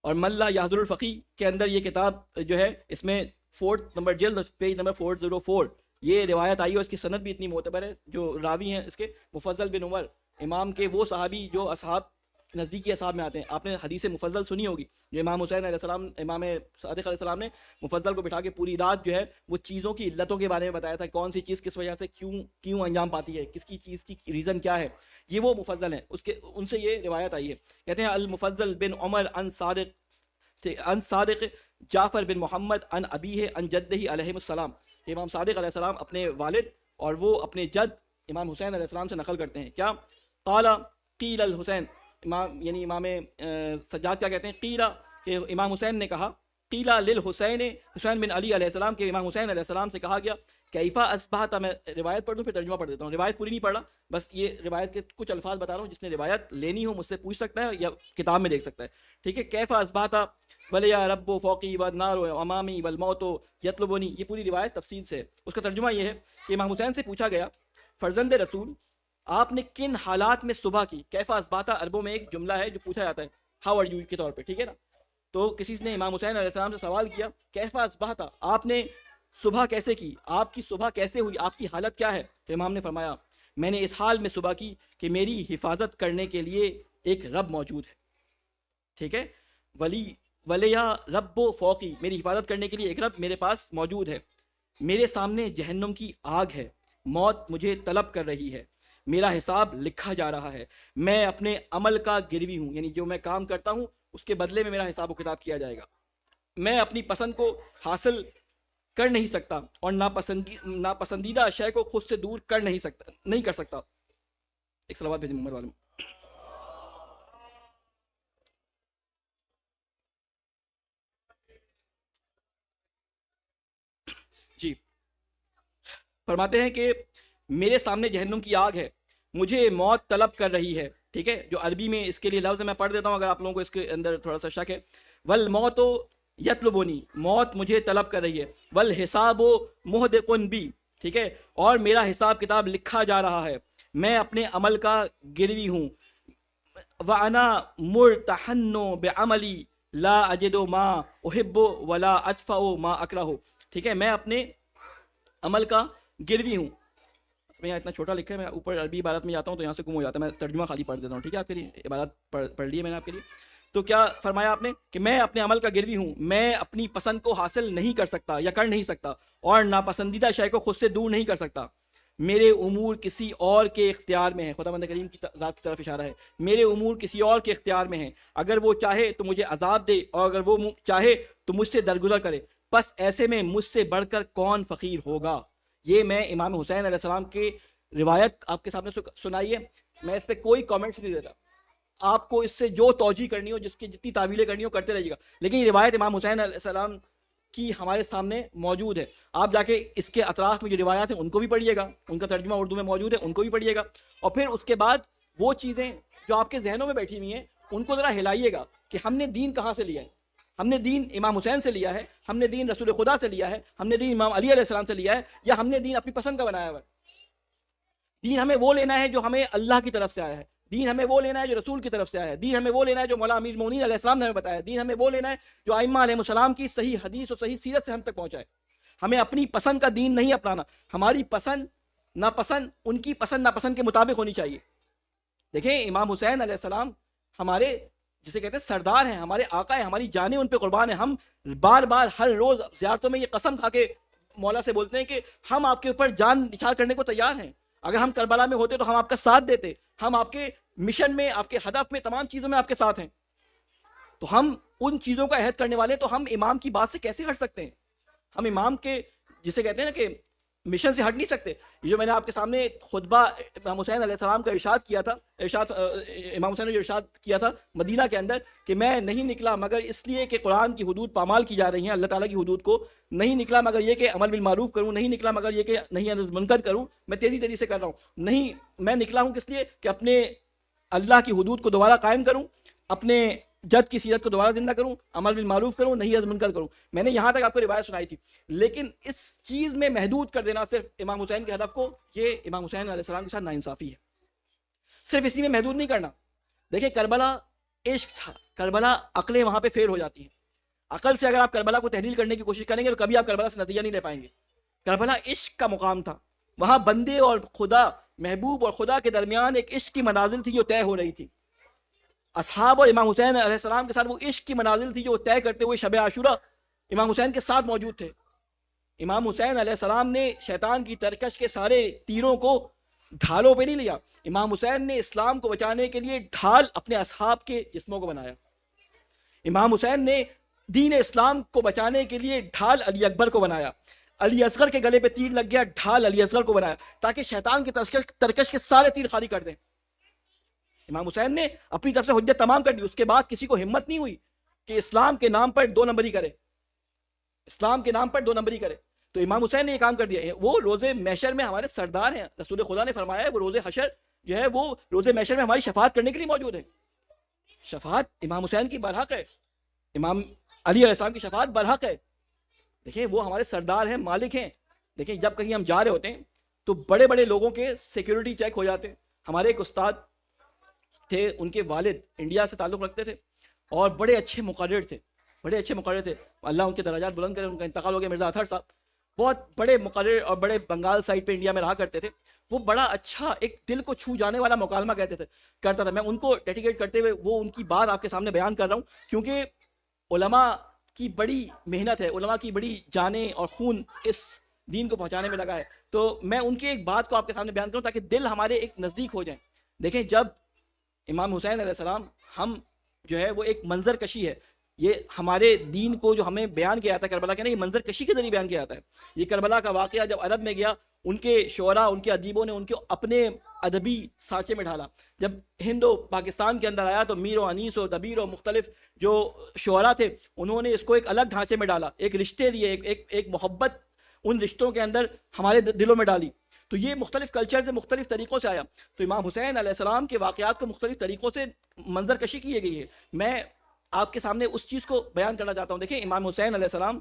اور ملا یحضر الفقی کے اندر یہ کتاب جو ہے اس میں 4 نمبر جلد پیج نمبر 404 یہ روایت آئی ہے, اس کی سند بھی اتنی معتبر ہے. جو راوی ہیں اس کے مفضل بن عمر, امام کے وہ صحابی جو اصحاب نزدیکی اصحاب میں آتے ہیں. آپ نے حدیث مفضل سنی ہوگی, جو امام حسین علیہ السلام, امام صادق علیہ السلام نے مفضل کو بٹھا کے پوری رات جو ہے وہ چیزوں کی علتوں کے بارے میں بتایا تھا, کون سی چیز کس وجہ سے کیوں انجام پاتی ہے, کس کی چیز کی ریزن کیا ہے. یہ وہ مفضل ہیں, ان سے یہ روایت آئی ہے. کہتے ہیں المفضل بن عمر ان صادق جعفر بن محمد ان ابیہ ان جدہ علیہ السلام. امام صادق علیہ السلام اپنے والد اور وہ اپنے جد امام حسین علیہ السلام سے نقل کرتے ہیں. کیا قال قیل الحسین، امام یعنی امام سجاد کیا کہتے ہیں، قیل کہ امام حسین نے کہا، قیل للحسین، حسین بن علی علیہ السلام کے امام حسین علیہ السلام سے کہا گیا، کیفا اصبحت، میں روایت پڑھ دوں پھر ترجمہ پڑھ دیتا ہوں، روایت پوری نہیں پڑھ رہا، بس یہ روایت کے کچھ الفاظ بتا رہا ہوں، جس نے روایت لینی ہو مجھ سے پوچھ سکتا ہے یا کتاب میں دیکھ سکتا ہے، ٹھیک ہے۔ کیفا اصبحت ولیا رب فوقی والنار امامی والموت یطلبنی، یہ پوری روایت تفصیل سے ہے۔ اس کا ترجمہ یہ ہے کہ امام حسین سے پوچھا گیا، فرزند رسول آپ نے کن حالات میں صبح کی، کیفا اصبحت عربوں میں ایک جملہ ہے جو پوچھا جاتا ہے ہاؤ آر یو کے طور پہ، ٹھیک ہے نا، تو کسی نے امام حسین علیہ السلام سے سوال کیا کیفا اصبحت، آپ نے صبح کیسے کی، آپ کی صبح کیسے ہوئی، آپ کی حالت کیا ہے، تو امام نے فرمایا میں نے اس حال میں صبح کی کہ میری حفاظت کرنے کے لیے ایک رب موجود ہے، ٹھیک ہے، ولیہ رب فوقی، میری حفاظت کرنے کے لیے ایک رب میرے پاس موجود ہے، میرے سامنے جہنم کی آگ ہے، موت مجھے طلب کر رہی ہے، میرا حساب لکھا جا رہا ہے، میں اپنے عمل کا گروی ہوں، یعنی جو میں کام کرتا ہوں اس کے بدلے میں میرا حساب و کتاب کیا جائے گا، میں اپنی پسند کو حاصل کر نہیں سکتا اور ناپسندیدہ شے کو خود سے دور نہیں کر سکتا۔ ایک صلوات بھیجیں محمد والے۔ جی فرماتے ہیں کہ میرے سامنے جہنم کی آگ ہے، مجھے موت طلب کر رہی ہے، ٹھیک ہے، جو عربی میں اس کے لیے لفظ ہے میں پڑھ دیتا ہوں اگر آپ لوگوں کو اس کے اندر تھوڑا سا شک ہے، والموت یطلبنی، موت مجھے طلب کر رہی ہے، والحساب محدق بی، ٹھیک ہے، اور میرا حساب کتاب لکھا جا رہا ہے، میں اپنے عمل کا گروی ہوں، وانا مرتحن بعملی لا اجد ما احب ولا ادفع ما اکرہ، ٹھیک ہے، میں اپنے عمل کا گروی ہوں، میں یہاں اتنا چھوٹا لکھا ہے، میں اوپر عربی عبارت میں جاتا ہوں تو یہاں سے گم ہو جاتا ہے، میں ترجمہ خالی پڑھ دیتا ہوں، ٹھیک ہے، آپ کے لیے عبارت پڑھ لی ہے میں نے آپ کے لیے، تو کیا فرمایا آپ نے کہ میں اپنے عمل کا گروی ہوں، میں اپنی پسند کو حاصل نہیں کر سکتا یا کر نہیں سکتا اور ناپسندیدہ شے کو خود سے دور نہیں کر سکتا، میرے امور کسی اور کے اختیار میں ہے، خداوند کریم کی ذات کی طرف اشارہ ہے، میرے امور کسی اور کے اختیار میں ہیں، اگر وہ چاہے تو مجھے عذاب دے اور اگر وہ چاہے تو مجھ سے درگزر کرے، بس ایسے میں مجھ سے بڑھ کر کون فقیر ہوگا۔ یہ میں امام حسین علیہ السلام کی روایت آپ کے سامنے سنائی ہے، میں اس پہ کوئی کامنٹس نہیں دیتا، آپ کو اس سے جو توجیہ کرنی ہو، جس کی جتنی تعویلیں کرنی ہو کرتے رہیے گا، لیکن یہ روایت امام حسین علیہ السلام کی ہمارے سامنے موجود ہے، آپ جا کے اس کے اطراف میں جو روایات ہیں ان کو بھی پڑھیے گا، ان کا ترجمہ اردو میں موجود ہے ان کو بھی پڑھیے گا، اور پھر اس کے بعد وہ چیزیں جو آپ کے ذہنوں میں بیٹھی ہوئی ہیں ان کو ذرا ہلائیے گا کہ ہم نے دین کہاں سے لیا ہے، ہم نے دین امام حسین سے لیا ہے، ہم نے دین رسول خدا سے لیا ہے، ہم نے دین امام علی علیہ السلام سے لیا ہے، یا ہم نے دین اپنی پسند کا بنایا ہوا ہے۔ دین ہمیں وہ لینا ہے جو ہمیں اللہ کی طرف سے آیا ہے، دین ہمیں وہ لینا ہے جو رسول کی طرف سے آیا ہے، دین ہمیں وہ لینا ہے جو مولا امیر المومنین علیہ السلام نے ہمیں بتایا ہے، دین ہمیں وہ لینا ہے جو ائمہ علیہ السلام کی صحیح حدیث اور صحیح سیرت سے ہم تک پہنچا ہے۔ ہمیں اپنی پسند کا دین نہیں اپنانا، ہماری پسند ناپسند ان کی پسند ناپسند کے مطابق ہونی چاہیے۔ دیکھیں امام حسین علیہ السلام ہمارے جسے کہتے ہیں سردار ہیں، ہمارے آقا ہیں، ہماری جانیں ان پہ قربان ہیں، ہم بار بار ہر روز زیارتوں میں یہ قسم کھا کے مولا سے بولتے ہیں کہ ہم آپ کے اوپر جان نچھاور کرنے کو تیار ہیں، اگر ہم کربلا میں ہوتے تو ہم آپ کا ساتھ دیتے، ہم آپ کے مشن میں، آپ کے ہدف میں، تمام چیزوں میں آپ کے ساتھ ہیں، تو ہم ان چیزوں کا عہد کرنے والے، تو ہم امام کی بات سے کیسے ہٹ سکتے ہیں؟ ہم امام کے جسے کہتے ہیں نا کہ مشن سے ہٹ نہیں سکتے۔ یہ جو میں نے آپ کے سامنے خطبہ امام حسین علیہ السلام کا ارشاد کیا تھا، امام حسین نے جو ارشاد کیا تھا مدینہ کے اندر کہ میں نہیں نکلا مگر اس لیے کہ قرآن کی حدود پامال کی جا رہی ہیں، اللہ تعالیٰ کی حدود کو نہیں نکلا مگر یہ کہ عمل بالمعروف کروں، نہیں نکلا مگر یہ کہ نہیں عن المنکر کروں، میں تیزی سے کر رہا ہوں، نہیں میں نکلا ہوں کس لیے کہ اپنے اللہ کی حدود کو دوبارہ قائم کروں، اپنے جد کی سیرت کو دوبارہ زندہ کروں، عمل بالمعروف کروں، نہیں عن المنکر کروں۔ میں نے یہاں تک آپ کو روایت سنائی تھی، لیکن اس چیز میں محدود کر دینا صرف امام حسین کے ہدف کو، یہ امام حسین علیہ السلام کے ساتھ ناانصافی ہے۔ صرف اسی میں محدود نہیں کرنا۔ دیکھیں کربلا عشق تھا، کربلا عقلیں وہاں پہ فیل ہو جاتی ہیں، عقل سے اگر آپ کربلا کو تحلیل کرنے کی کوشش کریں گے تو کبھی آپ کربلا سے نتیجہ نہیں لے پائیں گے۔ کربلا عشق کا مقام تھا، وہاں بندے اور خدا، محبوب اور خدا کے درمیان ایک عشق کی منازل تھی جو طے ہو رہی تھی۔ اصحاب اور امام حسین علیہ السلام کے ساتھ وہ عشق کی منازل تھی جو طے کرتے ہوئے شب عاشورہ امام حسین کے ساتھ موجود تھے۔ امام حسین علیہ السلام نے شیطان کی ترکش کے سارے تیروں کو ڈھالوں پہ نہیں لیا، امام حسین نے اسلام کو بچانے کے لیے ڈھال اپنے اصحاب کے جسموں کو بنایا۔ امام حسین نے دین اسلام کو بچانے کے لیے ڈھال علی اکبر کو بنایا، علی اصغر کے گلے پہ تیر لگ گیا، ڈھال علی اصغر کو بنایا تاکہ شیطان کی ترکش کے سارے تیر خالی کر دیں۔ امام حسین نے اپنی طرف سے حجت تمام کر دی. اس کے بعد کسی کو ہمت نہیں ہوئی کہ اسلام کے نام پر دو نمبری کرے, اسلام کے نام پر دو نمبری کرے. تو امام حسین نے یہ کام کر دیا. وہ روز محشر میں ہمارے سردار ہیں. رسول خدا نے فرمایا ہے وہ روز حشر جو ہے وہ روز محشر میں ہماری شفاعت کرنے کے لیے موجود ہے. شفاعت امام حسین کی برحق ہے, امام علی علیہ السلام کی شفاعت برحق ہے. دیکھیں وہ ہمارے سردار ہیں, مالک ہیں. دیکھیں جب کہیں ہم جا رہے ہوتے ہیں تو بڑے بڑے لوگوں کے سیکیورٹی چیک ہو جاتے ہیں. ہمارے ایک استاد تھے, ان کے والد انڈیا سے تعلق رکھتے تھے اور بڑے اچھے مقرر تھے, بڑے اچھے مقرر تھے. اللہ ان کے درجات بلند کرے. ان کا انتقال ہو گیا, مرزا اطہر صاحب بہت بڑے مقرر اور بڑے بنگال سائڈ پہ انڈیا میں رہا کرتے تھے. وہ بڑا اچھا ایک دل کو چھو جانے والا مکالمہ کرتا تھا. میں ان کو ڈیڈیکیٹ کرتے ہوئے وہ ان کی بات آپ کے سامنے بیان کر رہا ہوں, کیونکہ علماء کی بڑی محنت ہے, علماء کی بڑی جانیں اور خون اس دین کو پہنچانے میں لگا ہے. تو میں ان کی ایک بات کو آپ کے سامنے بیان کروں تاکہ دل ہمارے ایک نزدیک ہو جائیں. دیکھیں جب امام حسین علیہ السلام, ہم جو ہے وہ ایک منظر کشی ہے, یہ ہمارے دین کو جو ہمیں بیان کیا جاتا ہے کربلا کے نہیں, یہ منظر کشی کے ذریعے بیان کیا جاتا ہے. یہ کربلا کا واقعہ جب عرب میں گیا, ان کے شعراء, ان کے ادیبوں نے ان کے اپنے ادبی سانچے میں ڈھالا. جب ہند و پاکستان کے اندر آیا تو میر و انیس و دبیر و مختلف جو شعراء تھے انہوں نے اس کو ایک الگ ڈھانچے میں ڈالا, ایک رشتے دیے, ایک محبت ان رشتوں کے اندر ہمارے دلوں میں ڈالی. تو یہ مختلف کلچر سے مختلف طریقوں سے آیا. تو امام حسین علیہ السلام کے واقعات کو مختلف طریقوں سے منظر کشی کی گئی ہے. میں آپ کے سامنے اس چیز کو بیان کرنا چاہتا ہوں. دیکھیں امام حسین علیہ السلام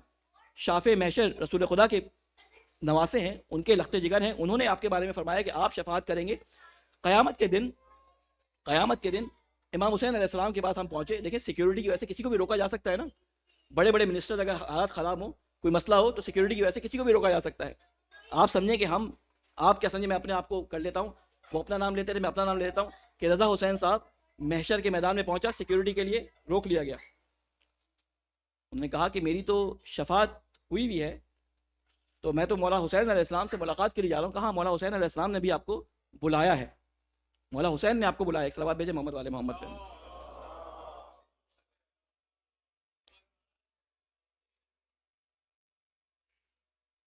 شافع محشر رسول خدا کے نواسے ہیں, ان کے لخت جگر ہیں. انہوں نے آپ کے بارے میں فرمایا کہ آپ شفاعت کریں گے قیامت کے دن. قیامت کے دن امام حسین علیہ السلام کے پاس ہم پہنچے. دیکھیں سیکیورٹی کی وجہ سے کسی کو بھی روکا جا سکتا ہے نا, بڑے بڑے منسٹر اگر حالات خراب ہوں, کوئی مسئلہ ہو تو سیکیورٹی کی وجہ سے کسی کو بھی روکا جا سکتا ہے. آپ سمجھیں کہ ہم, آپ کیا سمجھیں, میں اپنے آپ کو کر لیتا ہوں, وہ اپنا نام لیتے تھے, میں اپنا نام لیتا ہوں, کہ رضا حسین صاحب محشر کے میدان میں پہنچا, سیکیورٹی کے لیے روک لیا گیا. انہوں نے کہا کہ میری تو شفاعت ہوئی بھی ہے, تو میں تو مولا حسین علیہ السلام سے ملاقات کے لیے جا رہا ہوں. کہا مولا حسین علیہ السلام نے بھی آپ کو بلایا ہے, مولا حسین نے آپ کو بلایا. ایک صلوات بھیجے محمد والے محمد پہ.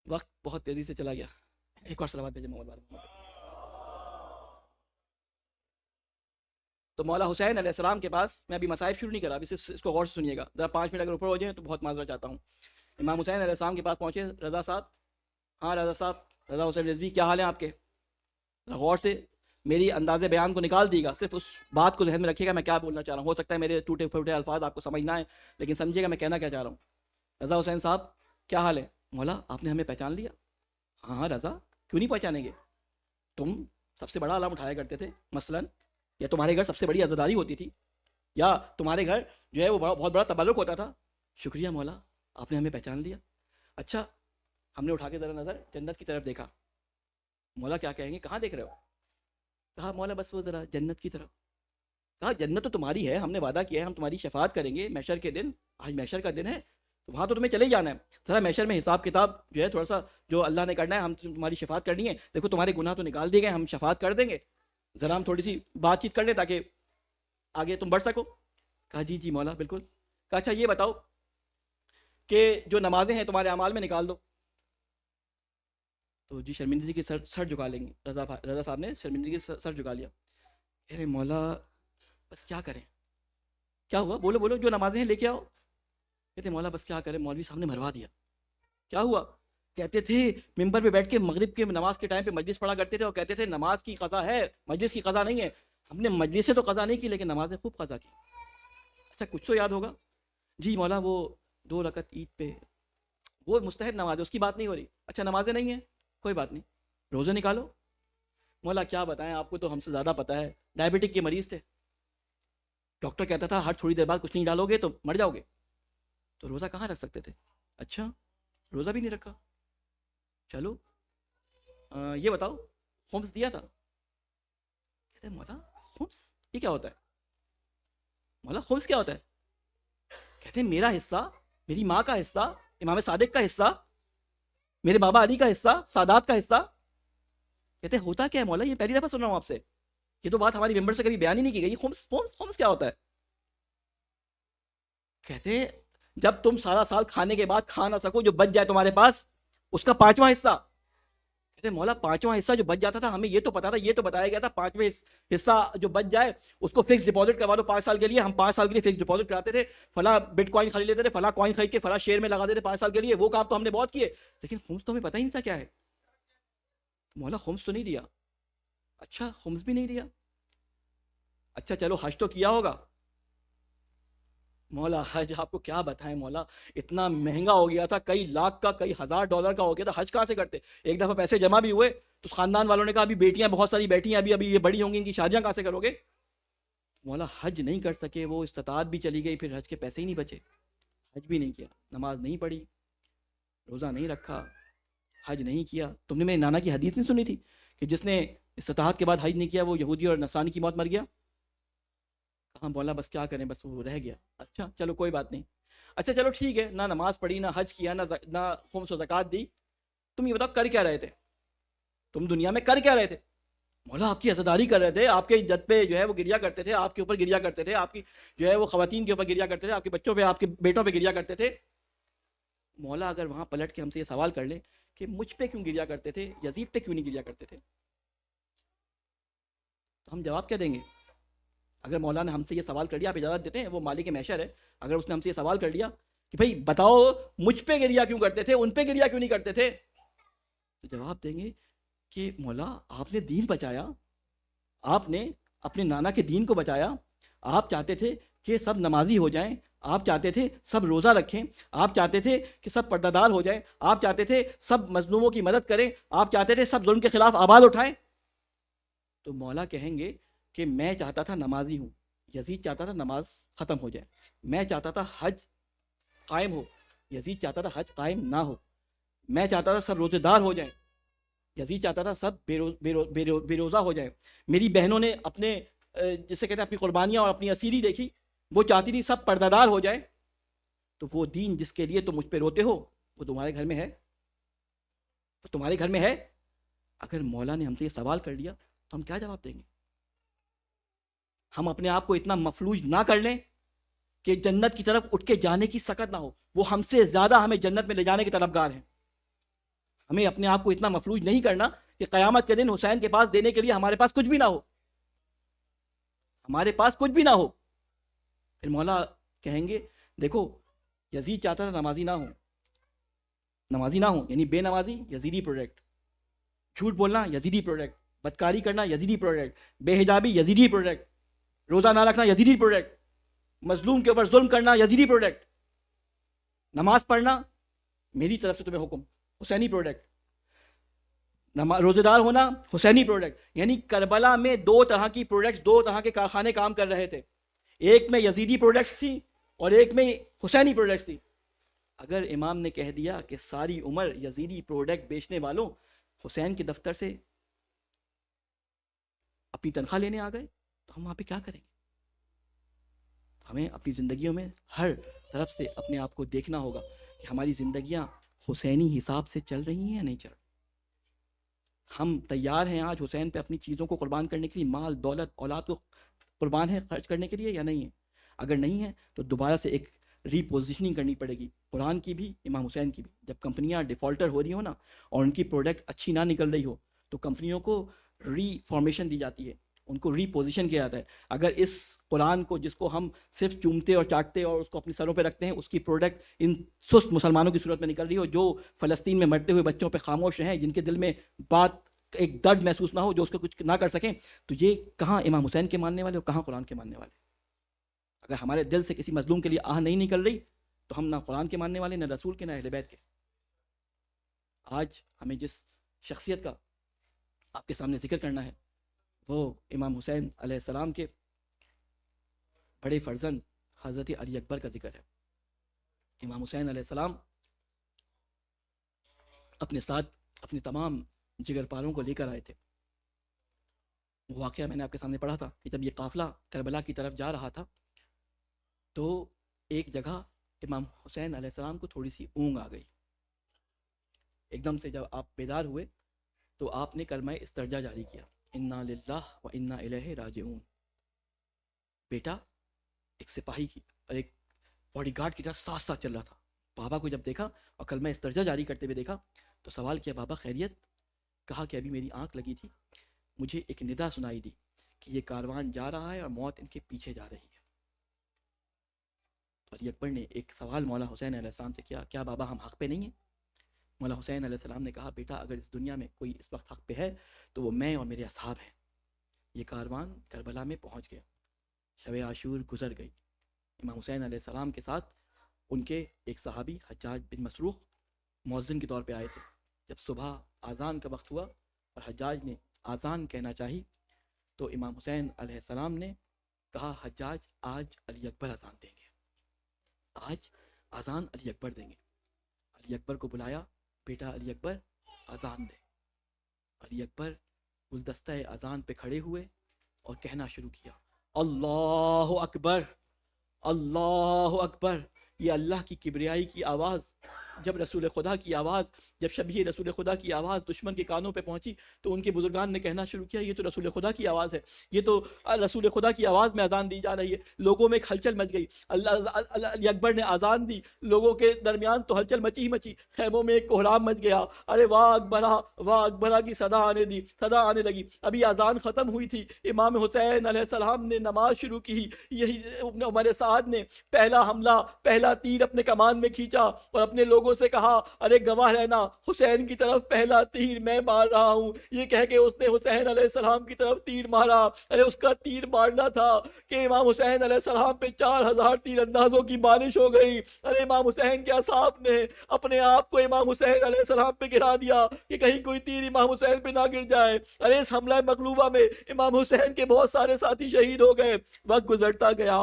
وقت بہت تیزی سے چلا گیا, ایک اور صلوات بھیجے محمد والے محمد پہ. تو مولا حسین علیہ السلام کے پاس, میں ابھی مصائب شروع نہیں کر رہا, ابھی اس کو غور سے سنیے گا ذرا, 5 منٹ اگر اوپر ہو جائیں تو بہت معذرت چاہتا ہوں. امام حسین علیہ السلام کے پاس پہنچے, رضا صاحب, ہاں رضا صاحب, رضا حسین رضوی, کیا حال ہیں آپ کے؟ غور سے میری انداز بیان کو نکال دیے گا, صرف اس بات کو ذہن میں رکھیے گا میں کیا بولنا چاہ رہا ہوں. ہو سکتا ہے میرے ٹوٹے پھوٹے الفاظ آپ کو سمجھ نہ آئے, لیکن سمجھیے گا میں کہنا کیا چاہ رہا ہوں. رضا حسین صاحب کیا حال ہے؟ مولا آپ نے ہمیں پہچان لیا؟ ہاں ہاں رضا, کیوں نہیں پہچانیں گے, تم سب سے بڑا علم اٹھایا کرتے تھے مثلاً, یا تمہارے گھر سب سے بڑی عزاداری ہوتی تھی, یا تمہارے گھر جو ہے وہ بہت بڑا تبرک ہوتا تھا. شکریہ مولا, آپ نے ہمیں پہچان لیا. اچھا, ہم نے اٹھا کے ذرا نظر جنت کی طرف دیکھا. مولا کیا کہیں گے, کہاں دیکھ رہے ہو؟ کہا مولا بس وہ ذرا جنت کی طرف. کہا جنت تو تمہاری ہے, ہم نے وعدہ کیا ہے ہم تمہاری شفاعت کریں گے محشر کے دن, آج محشر کا دن ہے, تو وہاں تو تمہیں چلے ہی جانا ہے. ذرا محشر میں حساب کتاب جو ہے تھوڑا سا جو اللہ نے کرنا ہے, ہم تمہاری شفاعت کرنی ہے. دیکھو تمہارے گناہ تو نکال دیے گئے, ہم شفاعت کر دیں گے, ذرا ہم تھوڑی سی بات چیت کر لیں تاکہ آگے تم بڑھ سکو. کہا جی جی مولا بالکل. کہا اچھا یہ بتاؤ کہ جو نمازیں ہیں تمہارے اعمال میں نکال دو. تو جی شرمندگی کی سر جھکا لیں گے. رضا صاحب نے شرمندگی کی سر جھکا لیا. ارے مولا بس کیا کریں, کیا ہوا, بولو بولو, جو نمازیں ہیں لے کے آؤ. کہتے مولا بس کیا کریں, مولوی صاحب نے مروا دیا. کیا ہوا؟ کہتے تھے ممبر پہ بیٹھ کے مغرب کے نماز کے ٹائم پہ مجلس پڑھا کرتے تھے اور کہتے تھے نماز کی قضا ہے, مجلس کی قضا نہیں ہے. ہم نے مجلس سے تو قضا نہیں کی لیکن نمازیں خوب قضا کی. اچھا کچھ تو یاد ہوگا. جی مولا وہ 2 رکعت عید پہ, وہ مستحب نماز ہے, اس کی بات نہیں ہو رہی. اچھا نمازیں نہیں ہیں, کوئی بات نہیں, روزے نکالو. مولا کیا بتائیں آپ کو, تو ہم سے زیادہ پتہ ہے, ڈائبٹک کے مریض تھے, ڈاکٹر کہتا تھا ہر تھوڑی دیر بعد کچھ نہیں ڈالو گے تو مر جاؤ گے, تو روزہ کہاں رکھ سکتے تھے. اچھا روزہ بھی نہیں رکھا. چلو یہ بتاؤ خمس دیا تھا؟ کہتے ہیں مولا خمس یہ کیا ہوتا ہے؟ مولا خمس کیا ہوتا ہے؟ کہتے ہیں میرا حصہ, میری ماں کا حصہ, امام صادق کا حصہ, میرے بابا علی کا حصہ, سادات کا حصہ. کہتے ہیں ہوتا کیا ہے مولا, یہ پہلی دفعہ سن رہا ہوں آپ سے, یہ تو بات ہماری ممبر سے کبھی بیان ہی نہیں کی گئی. خمس خمس خمس کیا ہوتا ہے؟ کہتے ہیں جب تم سارا سال کھانے کے بعد کھا نہ سکو, جو بچ جائے تمہارے پاس, اس کا 5واں حصہ. کہتے ہیں مولا پانچواں حصہ جو بچ جاتا تھا ہمیں یہ تو پتا تھا، یہ تو بتایا گیا تھا پانچواں حصہ جو بچ جائے اس کو فکس ڈپازٹ کروا دو 5 سال کے لیے. ہم 5 سال کے لیے فکس ڈپازٹ کراتے تھے، فلاں بٹ کوائن خرید لیتے تھے، فلاں کوائن خرید کے فلاں شیئر میں لگا دیتے 5 سال کے لیے. وہ کام تو ہم نے بہت کیے، لیکن خمس تو ہمیں پتہ ہی نہیں تھا کیا ہے. مولا خمس تو نہیں دیا. اچھا خمس بھی نہیں دیا، اچھا چلو حج تو کیا ہوگا. مولا حج آپ کو کیا بتائیں مولا، اتنا مہنگا ہو گیا تھا، کئی لاکھ کا کئی $1000 کا ہو گیا تھا. حج کہاں سے کرتے؟ ایک دفعہ پیسے جمع بھی ہوئے تو خاندان والوں نے کہا ابھی بیٹیاں بہت ساری بیٹی ہیں، ابھی یہ بڑی ہوں گی، ان کی شادیاں کہاں سے کرو گے؟ مولا حج نہیں کر سکے، وہ استطاعت بھی چلی گئی، پھر حج کے پیسے ہی نہیں بچے. حج بھی نہیں کیا، نماز نہیں پڑھی، روزہ نہیں رکھا، حج نہیں کیا. تم نے میرے نانا کی حدیث نہیں سنی تھی کہ جس نے استطاعت کے بعد حج نہیں کیا وہ یہودی اور نصرانی کی موت مر گیا؟ کہاں مولا بس کیا کریں، بس وہ رہ گیا. اچھا چلو کوئی بات نہیں. اچھا چلو ٹھیک ہے، نہ نماز پڑھی، نہ حج کیا، نہ خمس و زکوٰۃ دی. تم یہ بتاؤ کر کیا رہے تھے؟ تم دنیا میں کر کیا رہے تھے؟ مولا آپ کی عزاداری کر رہے تھے، آپ کے عزت پہ جو ہے وہ گریا کرتے تھے، آپ کے اوپر گریا کرتے تھے، آپ کی جو ہے وہ خواتین کے اوپر گریا کرتے تھے، آپ کے بچوں پہ، آپ کے بیٹوں پہ گریا کرتے تھے. مولا اگر وہاں پلٹ کے ہم سے یہ سوال کر لیں کہ مجھ پہ کیوں گریا کرتے تھے، یزید پہ کیوں نہیں گریا کرتے تھے، تو ہم جواب کیا دیں گے؟ اگر مولا نے ہم سے یہ سوال کر لیا، آپ اجازت دیتے ہیں، وہ مالک محشر ہے، اگر اس نے ہم سے یہ سوال کر لیا کہ بھائی بتاؤ مجھ پہ گریا کیوں کرتے تھے، ان پہ گریا کیوں نہیں کرتے تھے، تو جواب دیں گے کہ مولا آپ نے دین بچایا، آپ نے اپنے نانا کے دین کو بچایا، آپ چاہتے تھے کہ سب نمازی ہو جائیں، آپ چاہتے تھے سب روزہ رکھیں، آپ چاہتے تھے کہ سب پردہ دار ہو جائیں، آپ چاہتے تھے سب مظلوموں کی مدد کریں، آپ چاہتے تھے سب ظلم کے خلاف آواز اٹھائیں. تو مولا کہیں گے کہ میں چاہتا تھا نمازی ہوں، یزید چاہتا تھا نماز ختم ہو جائے. میں چاہتا تھا حج قائم ہو، یزید چاہتا تھا حج قائم نہ ہو. میں چاہتا تھا سب روزے دار ہو جائیں، یزید چاہتا تھا سب بے روزہ ہو جائیں. میری بہنوں نے اپنے جسے کہتے ہیں اپنی قربانیاں اور اپنی اسیری دیکھی، وہ چاہتی تھی سب پردہ دار ہو جائیں. تو وہ دین جس کے لیے تم مجھ پہ روتے ہو وہ تمہارے گھر میں ہے، وہ تمہارے گھر میں ہے. اگر مولا نے ہم سے یہ سوال کر لیا تو ہم کیا جواب دیں گے؟ ہم اپنے آپ کو اتنا مفلوج نہ کر لیں کہ جنت کی طرف اٹھ کے جانے کی سکت نہ ہو. وہ ہم سے زیادہ ہمیں جنت میں لے جانے کے طلبگار ہیں. ہمیں اپنے آپ کو اتنا مفلوج نہیں کرنا کہ قیامت کے دن حسین کے پاس دینے کے لیے ہمارے پاس کچھ بھی نہ ہو، ہمارے پاس کچھ بھی نہ ہو. پھر مولا کہیں گے دیکھو یزید چاہتا تھا نمازی نہ ہو یعنی بے نمازی یزیدی پروڈکٹ، جھوٹ بولنا یزیدی پروڈکٹ، بدکاری کرنا یزیدی پروڈکٹ، بے حجابی یزیدی پروڈکٹ، روزہ نہ رکھنا یزیدی پروڈکٹ، مظلوم کے اوپر ظلم کرنا یزیدی پروڈکٹ، نماز پڑھنا میری طرف سے تمہیں حکم حسینی پروڈکٹ، روزے دار ہونا حسینی پروڈکٹ. یعنی کربلا میں 2 طرح کی پروڈکٹس، 2 طرح کے کارخانے کام کر رہے تھے. ایک میں یزیدی پروڈکٹس تھی اور ایک میں حسینی پروڈکٹس تھی. اگر امام نے کہہ دیا کہ ساری عمر یزیدی پروڈکٹ بیچنے والوں حسین کے دفتر سے اپنی تنخواہ لینے آ گئے تو ہم وہاں پہ کیا کریں گے؟ ہمیں اپنی زندگیوں میں ہر طرف سے اپنے آپ کو دیکھنا ہوگا کہ ہماری زندگیاں حسینی حساب سے چل رہی ہیں یا نہیں چل رہی. ہم تیار ہیں آج حسین پہ اپنی چیزوں کو قربان کرنے کے لیے، مال دولت اولاد کو قربان ہے خرچ کرنے کے لیے یا نہیں ہے؟ اگر نہیں ہے تو دوبارہ سے ایک ری پوزیشننگ کرنی پڑے گی، قرآن کی بھی امام حسین کی بھی. جب کمپنیاں ڈیفالٹر ہو رہی ہو نا اور ان کی پروڈکٹ اچھی نہ نکل رہی ہو تو کمپنیوں کو ری فارمیشن دی جاتی ہے، ان کو ری پوزیشن کیا جاتا ہے. اگر اس قرآن کو جس کو ہم صرف چومتے اور چاٹتے اور اس کو اپنے سروں پہ رکھتے ہیں، اس کی پروڈکٹ ان سست مسلمانوں کی صورت میں نکل رہی ہو جو فلسطین میں مرتے ہوئے بچوں پہ خاموش رہیں، جن کے دل میں بات ایک درد محسوس نہ ہو، جو اس کا کچھ نہ کر سکیں، تو یہ کہاں امام حسین کے ماننے والے اور کہاں قرآن کے ماننے والے؟ اگر ہمارے دل سے کسی مظلوم کے لیے آہ نہیں نکل رہی تو ہم نہ قرآن کے ماننے والے، نہ رسول کے، نہ اہل بیت کے. آج ہمیں جس شخصیت کا آپ کے سامنے ذکر کرنا ہے وہ امام حسین علیہ السلام کے بڑے فرزند حضرت علی اکبر کا ذکر ہے. امام حسین علیہ السلام اپنے ساتھ اپنے تمام جگر پاروں کو لے کر آئے تھے. وہ واقعہ میں نے آپ کے سامنے پڑھا تھا کہ جب یہ قافلہ کربلا کی طرف جا رہا تھا تو ایک جگہ امام حسین علیہ السلام کو تھوڑی سی اونگ آ گئی. ایک دم سے جب آپ بیدار ہوئے تو آپ نے کلمہ استرجا جاری کیا، انا للہ و انا الیہ راجعون. بیٹا ایک سپاہی کی اور ایک باڈی گارڈ کی طرح ساتھ ساتھ چل رہا تھا. بابا کو جب دیکھا اور کلمہ استرجا جاری کرتے ہوئے دیکھا تو سوال کیا، بابا خیریت؟ کہا کہ ابھی میری آنکھ لگی تھی، مجھے ایک ندا سنائی دی کہ یہ کاروان جا رہا ہے اور موت ان کے پیچھے جا رہی ہے۔ علی اکبر نے ایک سوال مولا حسین علیہ السلام سے کیا، کیا بابا ہم حق پہ نہیں ہیں؟ مولا حسین علیہ السلام نے کہا بیٹا اگر اس دنیا میں کوئی اس وقت حق پہ ہے تو وہ میں اور میرے اصحاب ہیں۔ یہ کاروان کربلا میں پہنچ گیا، شب عاشور گزر گئی، امام حسین علیہ السلام کے ساتھ ان کے ایک صحابی حجاج بن مسروق مؤذن کے طور پہ آئے تھے۔ جب صبح آذان کا وقت ہوا اور حجاج نے آذان کہنا چاہی تو امام حسین علیہ السلام نے کہا حجاج آج علی اکبر اذان دیں گے، آج اذان علی اکبر دیں گے۔ علی اکبر کو بلایا، بیٹا علی اکبر اذان دے۔ علی اکبر گلدستہ اذان پہ کھڑے ہوئے اور کہنا شروع کیا اللہ اکبر، اللہ اکبر۔ یہ اللہ کی کبریائی کی آواز، جب رسول خدا کی آواز، جب شبیہ رسول خدا کی آواز دشمن کے کانوں پہ پہنچی تو ان کے بزرگان نے کہنا شروع کیا یہ تو رسول خدا کی آواز ہے، یہ تو رسول خدا کی آواز میں اذان دی جا رہی ہے۔ لوگوں میں ایک ہلچل مچ گئی، علی اکبر نے اذان دی، لوگوں کے درمیان تو ہلچل مچی ہی مچی، خیموں میں ایک کوہرام مچ گیا، ارے واہ اکبرہ کی صدا آنے لگی۔ ابھی اذان ختم ہوئی تھی، امام حسین علیہ السلام نے نماز شروع کی، یہی عمر سعد نے پہلا تیر اپنے کمان میں کھینچا اور اپنے لوگوں سے کہا ارے گواہ رہنا، حسین کی طرف پہلا تیر میں مار رہا ہوں۔ یہ کہہ کے اس نے حسین علیہ السلام کی طرف تیر مارا۔ ارے اس کا تیر مارنا تھا کہ امام حسین علیہ السلام پہ 4000 تیر اندازوں کی بارش ہو گئی۔ ارے امام حسین کے اصحاب نے اپنے آپ کو امام حسین علیہ السلام پہ گرا دیا کہ کہیں کوئی تیر امام حسین پہ نہ گر جائے۔ ارے اس حملہ مغلوبہ میں امام حسین کے بہت سارے ساتھی شہید ہو گئے۔ وقت گزرتا گیا،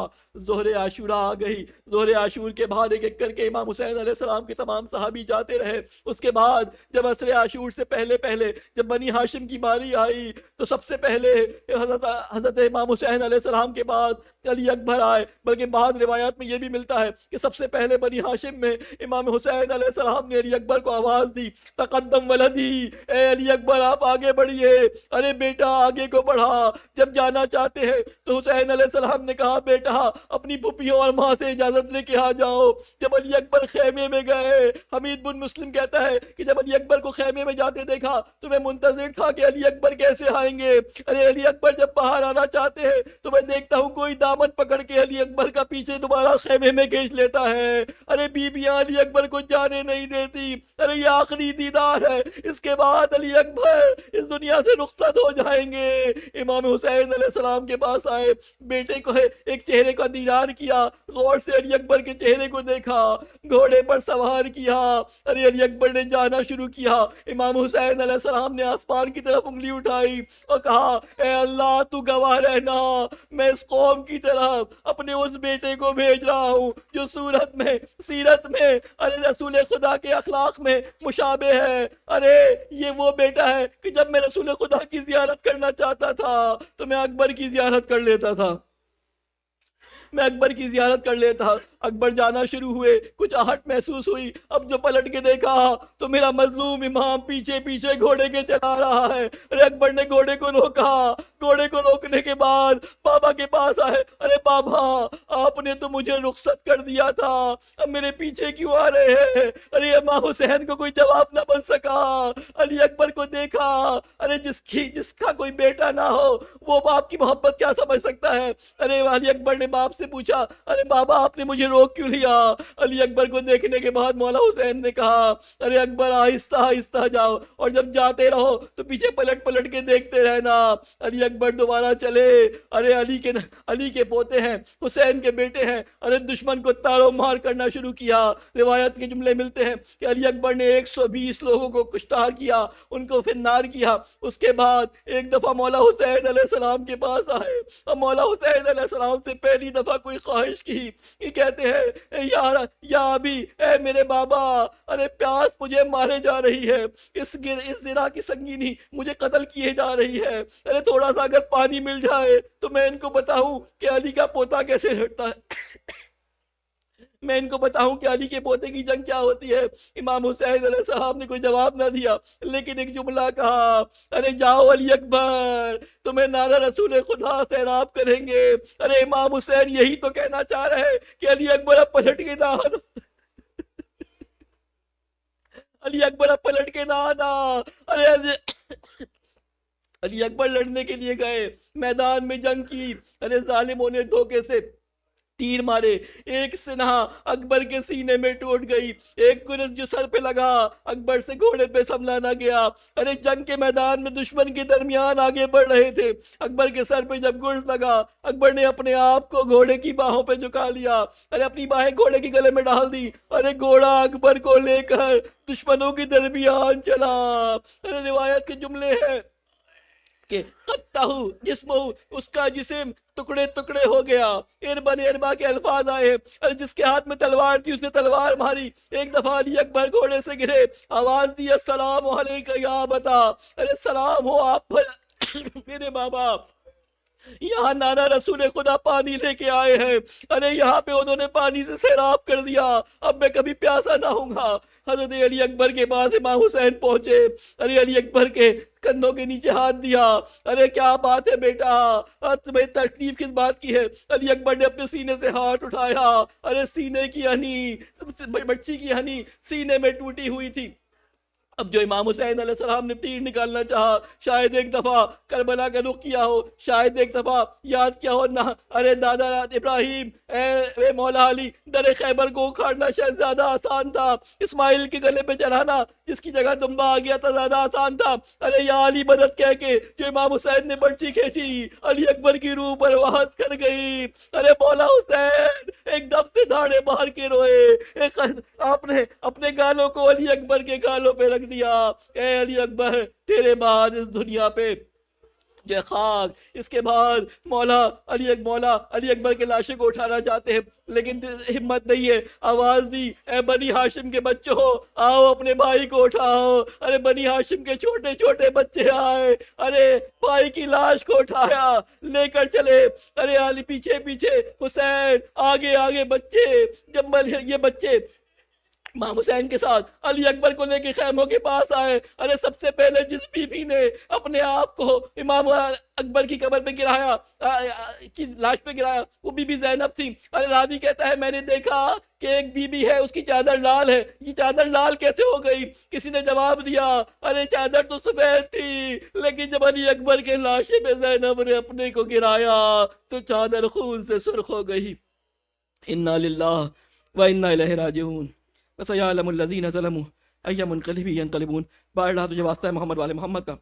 ظہر عاشورہ آ گئی۔ ظہر عاشور کے بعد ایک ایک کر کے امام حسین علیہ السلام کے تمام صحابی جاتے رہے۔ اس کے بعد جب عصر عاشور سے پہلے جب بنی ہاشم کی باری آئی تو سب سے پہلے حضرت امام حسین علیہ السلام کے بعد علی اکبر آئے، بلکہ بعض روایات میں یہ بھی ملتا ہے کہ سب سے پہلے بنی ہاشم میں امام حسین علیہ السلام نے علی اکبر کو آواز دی تقدم ولدی، اے علی اکبر آپ آگے بڑھیے، ارے بیٹا آگے کو بڑھا۔ جب جانا چاہتے ہیں تو حسین علیہ السلام نے کہا بیٹا اپنی پھپھیوں اور ماں سے اجازت لے کے آ جاؤ۔ جب علی اکبر خیمے میں گئے، حمید بن مسلم کہتا ہے کہ جب علی اکبر کو خیمے میں جاتے دیکھا تو میں منتظر تھا کہ علی اکبر کیسے آئیں گے۔ ارے علی اکبر جب باہر آنا چاہتے ہیں تو میں دیکھتا ہوں کوئی دامن پکڑ کے علی اکبر کا پیچھے دوبارہ خیمے میں کھینچ لیتا ہے۔ ارے بیویاں علی اکبر کو جانے نہیں دیتی۔ ارے یہ آخری دیدار ہے، اس کے بعد علی اکبر اس دنیا سے رخصت ہو جائیں گے۔ امام حسین علیہ السلام کے پاس آئے، بیٹے کو ایک چہرے کا دیدار کیا، غور سے علی اکبر کے چہرے کو دیکھا، گھوڑے پر سوار کیا۔ ارے علی اکبر نے جانا شروع کیا۔ امام حسین علیہ السلام نے آسمان کی طرف انگلی اٹھائی اور کہا اے اللہ تو گواہ رہنا، میں اس قوم کی طرف اپنے اس بیٹے کو بھیج رہا ہوں جو سیرت میں ارے رسول خدا کے اخلاق میں مشابہ ہے۔ ارے یہ وہ بیٹا ہے کہ جب میں رسول خدا کی زیارت کرنا چاہتا تھا تو میں اکبر کی زیارت کر لیتا تھا، اکبر جانا شروع ہوئے، کچھ آہٹ محسوس ہوئی۔ اب جو پلٹ کے دیکھا تو میرا مظلوم امام پیچھے پیچھے گھوڑے کے چلا رہا ہے۔ ارے اکبر نے گھوڑے کو روکا، گھوڑے کو روکنے کے بعد بابا کے پاس آئے، ارے بابا آپ نے تو مجھے رخصت کر دیا تھا، اب میرے پیچھے کیوں آ رہے ہیں؟ ارے امام حسین کو کوئی جواب نہ بن سکا۔ علی اکبر کو دیکھا، ارے جس کا کوئی بیٹا نہ ہو وہ باپ کی محبت کیا سمجھ سکتا ہے؟ ارے علی اکبر نے باپ سے پوچھا ارے بابا آپ نے مجھے روک کیوں لیا؟ علی اکبر کو دیکھنے کے بعد مولا حسین نے کہا ارے اکبر آہستہ آہستہ جاؤ اور جب جاتے رہو تو پیچھے پلٹ کے دیکھتے رہنا۔ علی اکبر دوبارہ چلے۔ ارے علی کے پوتے ہیں، حسین کے بیٹے ہیں، ارے دشمن کو تارو مار کرنا شروع کیا۔ روایت کے جملے ملتے ہیں کہ علی اکبر نے 120 لوگوں کو کشتار کیا، ان کو پھر نار کیا۔ اس کے بعد ایک دفعہ مولا حسین علیہ السلام کے پاس آئے اور مولا حسین علیہ السلام سے پہلی دفعہ کوئی خواہش کی، یہ کہتے ہیں یا ابھی، اے میرے بابا، ارے پیاس مجھے مارے جا رہی ہے، اس زنا کی سنگینی مجھے قتل کیے جا رہی ہے، ارے تھوڑا سا اگر پانی مل جائے تو میں ان کو بتاؤں کہ علی کا پوتا کیسے لڑتا ہے، میں ان کو بتاؤں کہ علی کے پوتے کی جنگ کیا ہوتی ہے۔ امام حسین علیہ السلام نے کوئی جواب نہ دیا، لیکن ایک جملہ کہا ارے جاؤ علی اکبر، تمہیں نعرہ رسول خدا سیراب کریں گے۔ ارے امام حسین یہی تو کہنا چاہ رہے ہیں کہ علی اکبر اب پلٹ کے نہ آنا، علی اکبر اب پلٹ کے نہ آنا۔ ارے علی اکبر لڑنے کے لیے گئے، میدان میں جنگ کی، ارے ظالموں نے دھوکے سے تیر مارے، ایک سنہا اکبر کے سینے میں ٹوٹ گئی، ایک گرز جو سر پہ لگا اکبر سے گھوڑے پہ سنبھلا نہ گیا۔ ارے جنگ کے میدان میں دشمن کے درمیان آگے بڑھ رہے تھے، اکبر کے سر پہ جب گرز لگا، اکبر نے اپنے آپ کو گھوڑے کی باہوں پہ جھکا لیا، ارے اپنی باہیں گھوڑے کے گلے میں ڈال دی، ارے گھوڑا اکبر کو لے کر دشمنوں کے درمیان چلا۔ ارے روایت کے جملے ہیں کہ قطعہ جسمہ، اس کا جسم ٹکڑے ٹکڑے ہو گیا۔ اربن اربا کے الفاظ آئے، اور جس کے ہاتھ میں تلوار تھی اس نے تلوار ماری۔ ایک دفعہ علی اکبر گھوڑے سے گرے، آواز دی السلام علیکم یا بتا، ارے سلام ہو آپ پر میرے بابا، یہاں نانا رسول خدا پانی لے کے آئے ہیں، ارے یہاں پہ انہوں نے پانی سے سیراب کر دیا، اب میں کبھی پیاسا نہ ہوں گا۔ حضرت علی اکبر کے پاس امام حسین پہنچے، ارے علی اکبر کے کندھوں کے نیچے ہاتھ دیا، ارے کیا بات ہے بیٹا، تمہیں تکلیف کس بات کی ہے؟ علی اکبر نے اپنے سینے سے ہاتھ اٹھایا، ارے سینے کی ہنی، بچی کی ہنی سینے میں ٹوٹی ہوئی تھی۔ اب جو امام حسین علیہ السلام نے تیر نکالنا چاہا، شاید ایک دفعہ کربلا کا رخ کیا ہو، شاید ایک دفعہ یاد کیا ہو نہ، ارے دادا ابراہیم، اے مولا علی، در خیبر کو اکھاڑنا شاید زیادہ آسان تھا، اسماعیل کے گلے پہ چڑھانا جس کی جگہ دمبا آ گیا تھا زیادہ آسان تھا۔ ارے یا علی مدد کہہ کے جو امام حسین نے برچی کھینچی، علی اکبر کی روح پرواز کر گئی۔ ارے مولا حسین ایک دم سے دھاڑے مار کے روئے، آپ نے اپنے گالوں کو علی اکبر کے گالوں پہ رکھ دیا۔ اے علی اکبر، تیرے بعد اس دنیا پہ یہ خاک، اس کے بعد مولا علی اکبر کے لاشے کو اٹھانا چاہتے ہیں لیکن ہمت نہیں ہے۔ آواز دی، اے بنی ہاشم کے بچوں، آؤ اپنے بھائی کو اٹھاؤ۔ ارے بنی ہاشم کے چھوٹے چھوٹے بچے آئے، ارے بھائی کی لاش کو اٹھایا، لے کر چلے۔ ارے علی پیچھے پیچھے حسین، آگے آگے بچے، جب یہ بچے امام حسین کے ساتھ علی اکبر کو لے کے خیموں کے پاس آئے، ارے سب سے پہلے جس بی بی نے اپنے آپ کو امام اکبر کی قبر پہ گرایا، کی لاش پہ گرایا، وہ بی بی زینب تھی۔ ارے راوی کہتا ہے میں نے دیکھا کہ ایک بی بی ہے، اس کی چادر لال ہے، یہ چادر لال کیسے ہو گئی؟ کسی نے جواب دیا، ارے چادر تو سفید تھی، لیکن جب علی اکبر کے لاشے پہ زینب نے اپنے کو گرایا تو چادر خون سے سرخ ہو گئی۔ انا للہ و انا الیہ راجعون وسیعلم الذین ظلموا ای منقلب ینقلبون۔ بار اللہ تجھے واسطہ ہے محمد والے محمد کا،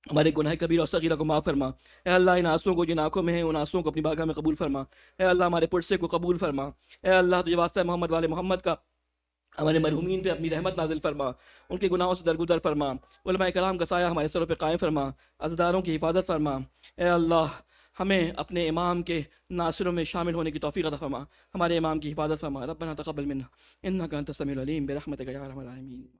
ہمارے گناہ کبیر اور صغیرہ کو معاف فرما۔ اے اللہ ان آنسوؤں کو جن آنکھوں میں ہیں ان آنسوؤں کو اپنی بارگاہ میں قبول فرما۔ اے اللہ ہمارے پرسے کو قبول فرما۔ اے اللہ تجھے واسطہ ہے محمد والے محمد کا، ہمارے مرحومین پہ اپنی رحمت نازل فرما، ان کے گناہوں سے درگزر فرما، علماء کرام کا سایہ ہمارے سروں پہ قائم فرما، عزاداروں کی حفاظت فرما۔ اے اللہ ہمیں اپنے امام کے ناصروں میں شامل ہونے کی توفیق عطا فرما، ہمارے امام کی حفاظت فرما۔ ربنا تقبل منا انک انت السمیع العلیم برحمتک یا ارحم الراحمین۔